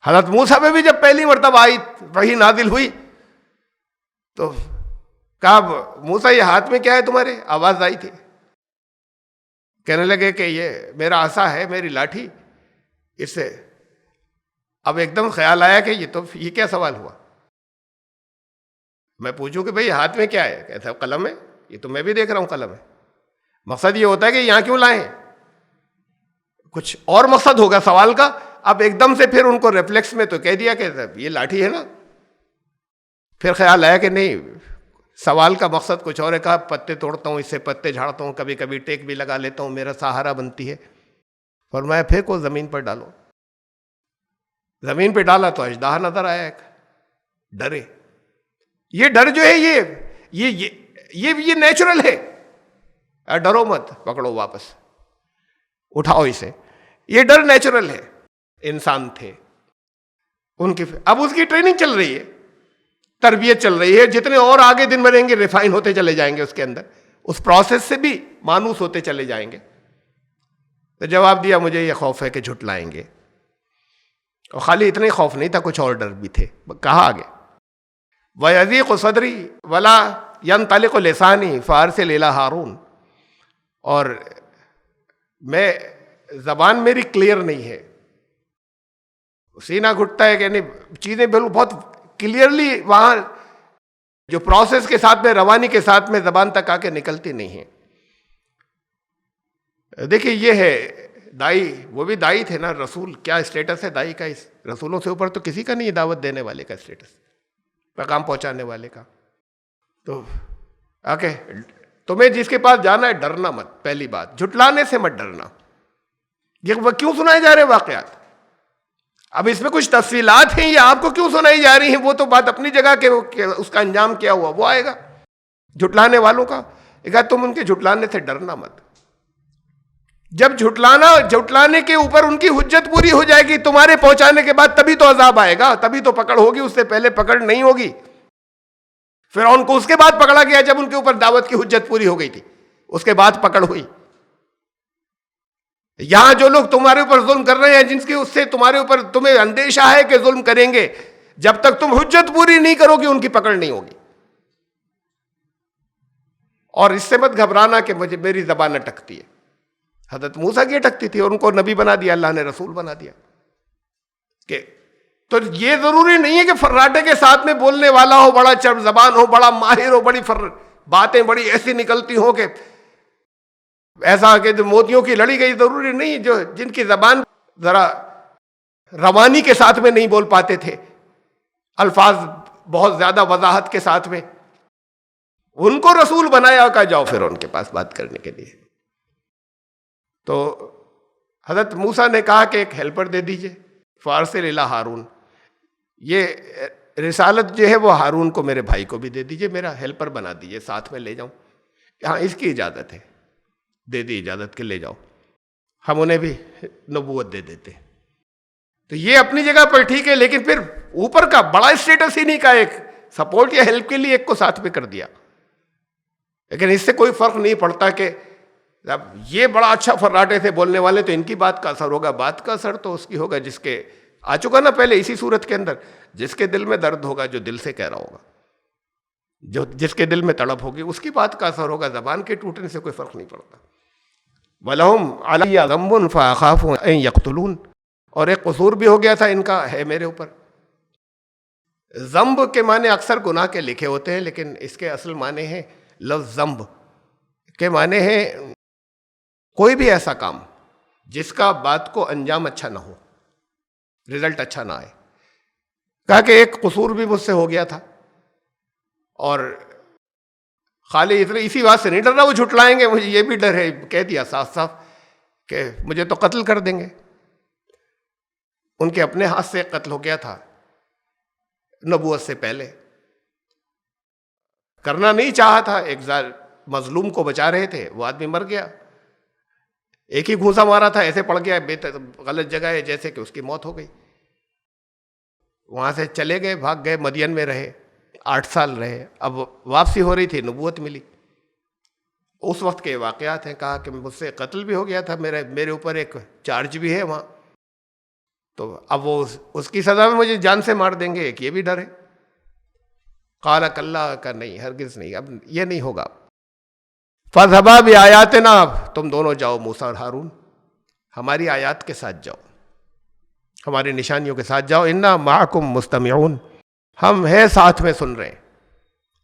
حضرت موسیٰ پہ بھی جب پہلی مرتبہ آئی وحی نازل ہوئی تو کہا موسیٰ یہ ہاتھ میں کیا ہے تمہارے؟ آواز آئی تھی، کہنے لگے کہ یہ میرا عصا ہے، میری لاٹھی، اس سے اب ایک دم خیال آیا کہ یہ کیا سوال ہوا، میں پوچھوں کہ بھئی ہاتھ میں کیا ہے؟ کہتا ہے قلم ہے، یہ تو میں بھی دیکھ رہا ہوں قلم ہے۔ مقصد یہ ہوتا ہے کہ یہاں کیوں لائیں، کچھ اور مقصد ہوگا سوال کا۔ اب ایک دم سے پھر ان کو ریفلیکس میں تو کہہ دیا کہ یہ لاٹھی ہے نا، پھر خیال آیا کہ نہیں، سوال کا مقصد کچھ اور ہے۔ کہا پتے توڑتا ہوں، اس سے پتے جھاڑتا ہوں، کبھی کبھی ٹیک بھی لگا لیتا ہوں، میرا سہارا بنتی ہے۔ فرمایا پھینکو زمین پر ڈالو۔ زمین پہ ڈالا تو اژدہا نظر آیا ایک، ڈرے۔ یہ ڈر جو ہے یہ نیچرل ہے، ڈرو مت، پکڑو واپس، اٹھاؤ اسے، یہ ڈر نیچرل ہے۔ انسان تھے ان کی، اب اس کی ٹریننگ چل رہی ہے، تربیت چل رہی ہے، جتنے اور آگے دن بڑھیں گے ریفائن ہوتے چلے جائیں گے، اس کے اندر اس پروسیس سے بھی مانوس ہوتے چلے جائیں گے۔ تو جواب دیا مجھے یہ خوف ہے کہ جھٹلائیں گے، اور خالی اتنے خوف نہیں تھا، کچھ اور ڈر بھی تھے۔ کہا آگے وَيَضِيقُ صَدْرِي وَلَا يَنطَلِقُ لِسَانِي فَأَرْسِلْ إِلَىٰ ہارون، اور زبان میری کلیئر نہیں ہے، سینہ گھٹتا ہے کہ نہیں، چیزیں بالکل بہت کلیئرلی وہاں جو پروسیس کے ساتھ میں، روانی کے ساتھ میں زبان تک آ کے نکلتی نہیں ہے۔ دیکھیں یہ ہے دائی، وہ بھی دائی تھے نا، رسول کیا اسٹیٹس ہے دائی کا؟ اس رسولوں سے اوپر تو کسی کا نہیں ہے دعوت دینے والے کا اسٹیٹس، پیغام پہنچانے والے کا۔ تو آکے تمہیں جس کے پاس جانا ہے ڈرنا مت، پہلی بات جھٹلانے سے مت ڈرنا۔ یہ کیوں سنائے جا رہے واقعات؟ اب اس میں کچھ تفصیلات ہیں، یہ آپ کو کیوں سنائی جا رہی ہیں، وہ تو بات اپنی جگہ کہ اس کا انجام کیا ہوا وہ آئے گا جھٹلانے والوں کا۔ کہا تم ان کے جھٹلانے سے ڈرنا مت۔ جب جھٹلانے کے اوپر ان کی حجت پوری ہو جائے گی تمہارے پہنچانے کے بعد، تبھی تو عذاب آئے گا، تبھی تو پکڑ ہوگی، اس سے پہلے پکڑ نہیں ہوگی۔ فرعون کو اس کے بعد پکڑا گیا جب ان کے اوپر دعوت کی حجت پوری ہو گئی تھی، اس کے بعد پکڑ ہوئی۔ یہاں جو لوگ تمہارے اوپر ظلم کر رہے ہیں، جن کی اس سے تمہارے اوپر تمہیں اندیشہ ہے کہ ظلم کریں گے، جب تک تم حجت پوری نہیں کرو گی ان کی پکڑ نہیں ہوگی۔ اور اس سے مت گھبرانا کہ میری زبان اٹکتی ہے۔ حضرت موسیٰ کی اٹکتی تھی اور ان کو نبی بنا دیا، اللہ نے رسول بنا دیا۔ کہ تو یہ ضروری نہیں ہے کہ فراٹے کے ساتھ میں بولنے والا ہو، بڑا چرب زبان ہو، بڑا ماہر ہو، بڑی باتیں بڑی ایسی نکلتی ہوں کہ ایسا کہ موتیوں کی لڑی گئی، ضروری نہیں۔ جن کی زبان ذرا روانی کے ساتھ میں نہیں بول پاتے تھے، الفاظ بہت زیادہ وضاحت کے ساتھ میں، ان کو رسول بنایا، کہا جاؤ پھر ان کے پاس بات کرنے کے لیے۔ تو حضرت موسیٰ نے کہا کہ ایک ہیلپر دے دیجئے، فارسل الی ہارون، یہ رسالت جو ہے وہ ہارون کو، میرے بھائی کو بھی دے دیجئے، میرا ہیلپر بنا دیجئے، ساتھ میں لے جاؤں۔ ہاں اس کی اجازت ہے، دے دی اجازت کہ لے جاؤ، ہم انہیں بھی نبوت دے دیتے۔ تو یہ اپنی جگہ پر ٹھیک ہے، لیکن پھر اوپر کا بڑا اسٹیٹس ہی نہیں کا، ایک سپورٹ یا ہیلپ کے لیے ایک کو ساتھ میں کر دیا۔ لیکن اس سے کوئی فرق نہیں پڑتا کہ اب یہ بڑا اچھا فراٹے سے بولنے والے، تو ان کی بات کا اثر ہوگا۔ بات کا اثر تو اس کی ہوگا جس کے آ چکا نا پہلے اسی صورت کے اندر، جس کے دل میں درد ہوگا، جو دل سے کہہ رہا ہوگا، جس کے دل میں تڑپ ہوگی، اس کی بات کا اثر ہوگا۔ زبان کے ٹوٹنے سے کوئی فرق نہیں پڑتا۔ وَلَهُمْ عَلَيَّ ذَنبٌ فَأَخَافُ أَن يَقْتُلُونِ، اور ایک قصور بھی ہو گیا تھا ان کا، ہے میرے اوپر۔ ذنب کے معنی اکثر گناہ کے لکھے ہوتے ہیں، لیکن اس کے اصل معنی ہے، لفظ ذنب کے معنی ہے کوئی بھی ایسا کام جس کا بات کو انجام اچھا نہ ہو، رزلٹ اچھا نہ آئے. کہا کہ ایک قصور بھی مجھ سے ہو گیا تھا، اور خالی اسی بات سے نہیں ڈر رہا وہ جھٹلائیں گے، مجھے یہ بھی ڈر ہے، کہہ دیا صاف صاف کہ مجھے تو قتل کر دیں گے. ان کے اپنے ہاتھ سے قتل ہو گیا تھا نبوت سے پہلے، کرنا نہیں چاہا تھا، ایک مظلوم کو بچا رہے تھے، وہ آدمی مر گیا، ایک ہی گھونسا مارا تھا، ایسے پڑ گیا غلط جگہ ہے جیسے کہ اس کی موت ہو گئی. وہاں سے چلے گئے، بھاگ گئے، مدین میں رہے، 8 سال رہے. اب واپسی ہو رہی تھی، نبوت ملی. اس وقت کے واقعات ہیں. کہا کہ مجھ سے قتل بھی ہو گیا تھا، میرے اوپر ایک چارج بھی ہے وہاں، تو اب وہ اس کی سزا میں مجھے جان سے مار دیں گے، ایک یہ بھی ڈر ہے. قال کلا، کا نہیں، ہرگز نہیں، اب یہ نہیں ہوگا. فَاذْهَبَا بِآيَاتِنَا، تم دونوں جاؤ موسیٰ اور ہارون، ہماری آیات کے ساتھ جاؤ، ہماری نشانیوں کے ساتھ جاؤ. اِنَّا مَعَكُمْ مُسْتَمِعُونَ، ہم ہیں ساتھ میں سن رہے ہیں.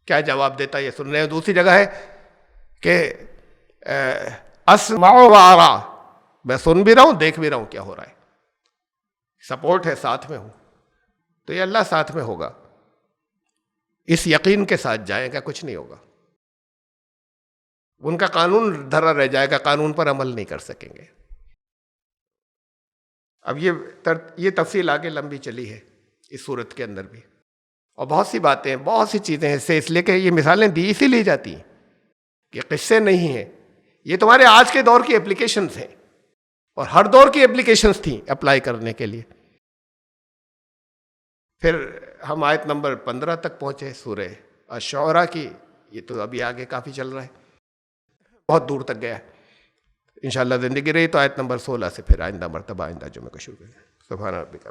کیا جواب دیتا ہے؟ یہ سن رہے ہیں. دوسری جگہ ہے کہ اسمع و ارا، میں سن بھی رہا ہوں، دیکھ بھی رہا ہوں کیا ہو رہا ہے. سپورٹ ہے، ساتھ میں ہوں. تو یہ اللہ ساتھ میں ہوگا، اس یقین کے ساتھ جائیں گا، کچھ نہیں ہوگا. ان کا قانون دھرا رہ جائے گا، قانون پر عمل نہیں کر سکیں گے. اب یہ تفصیل آگے لمبی چلی ہے اس صورت کے اندر بھی، اور بہت سی باتیں، بہت سی چیزیں ہیں. اس لیے کہ یہ مثالیں دی اسی لیے جاتی ہیں کہ قصے نہیں ہیں، یہ تمہارے آج کے دور کی اپلیکیشنز ہیں، اور ہر دور کی اپلیکیشنز تھیں اپلائی کرنے کے لیے. پھر ہم آیت نمبر 15 تک پہنچے سورہ الشعراء کی. یہ تو ابھی آگے کافی چل رہا ہے، بہت دور تک گیا. انشاءاللہ زندگی رہی تو آیت نمبر 16 سے پھر آئندہ مرتبہ، آئندہ جمعہ کو شروع کریں. سبحان ربک.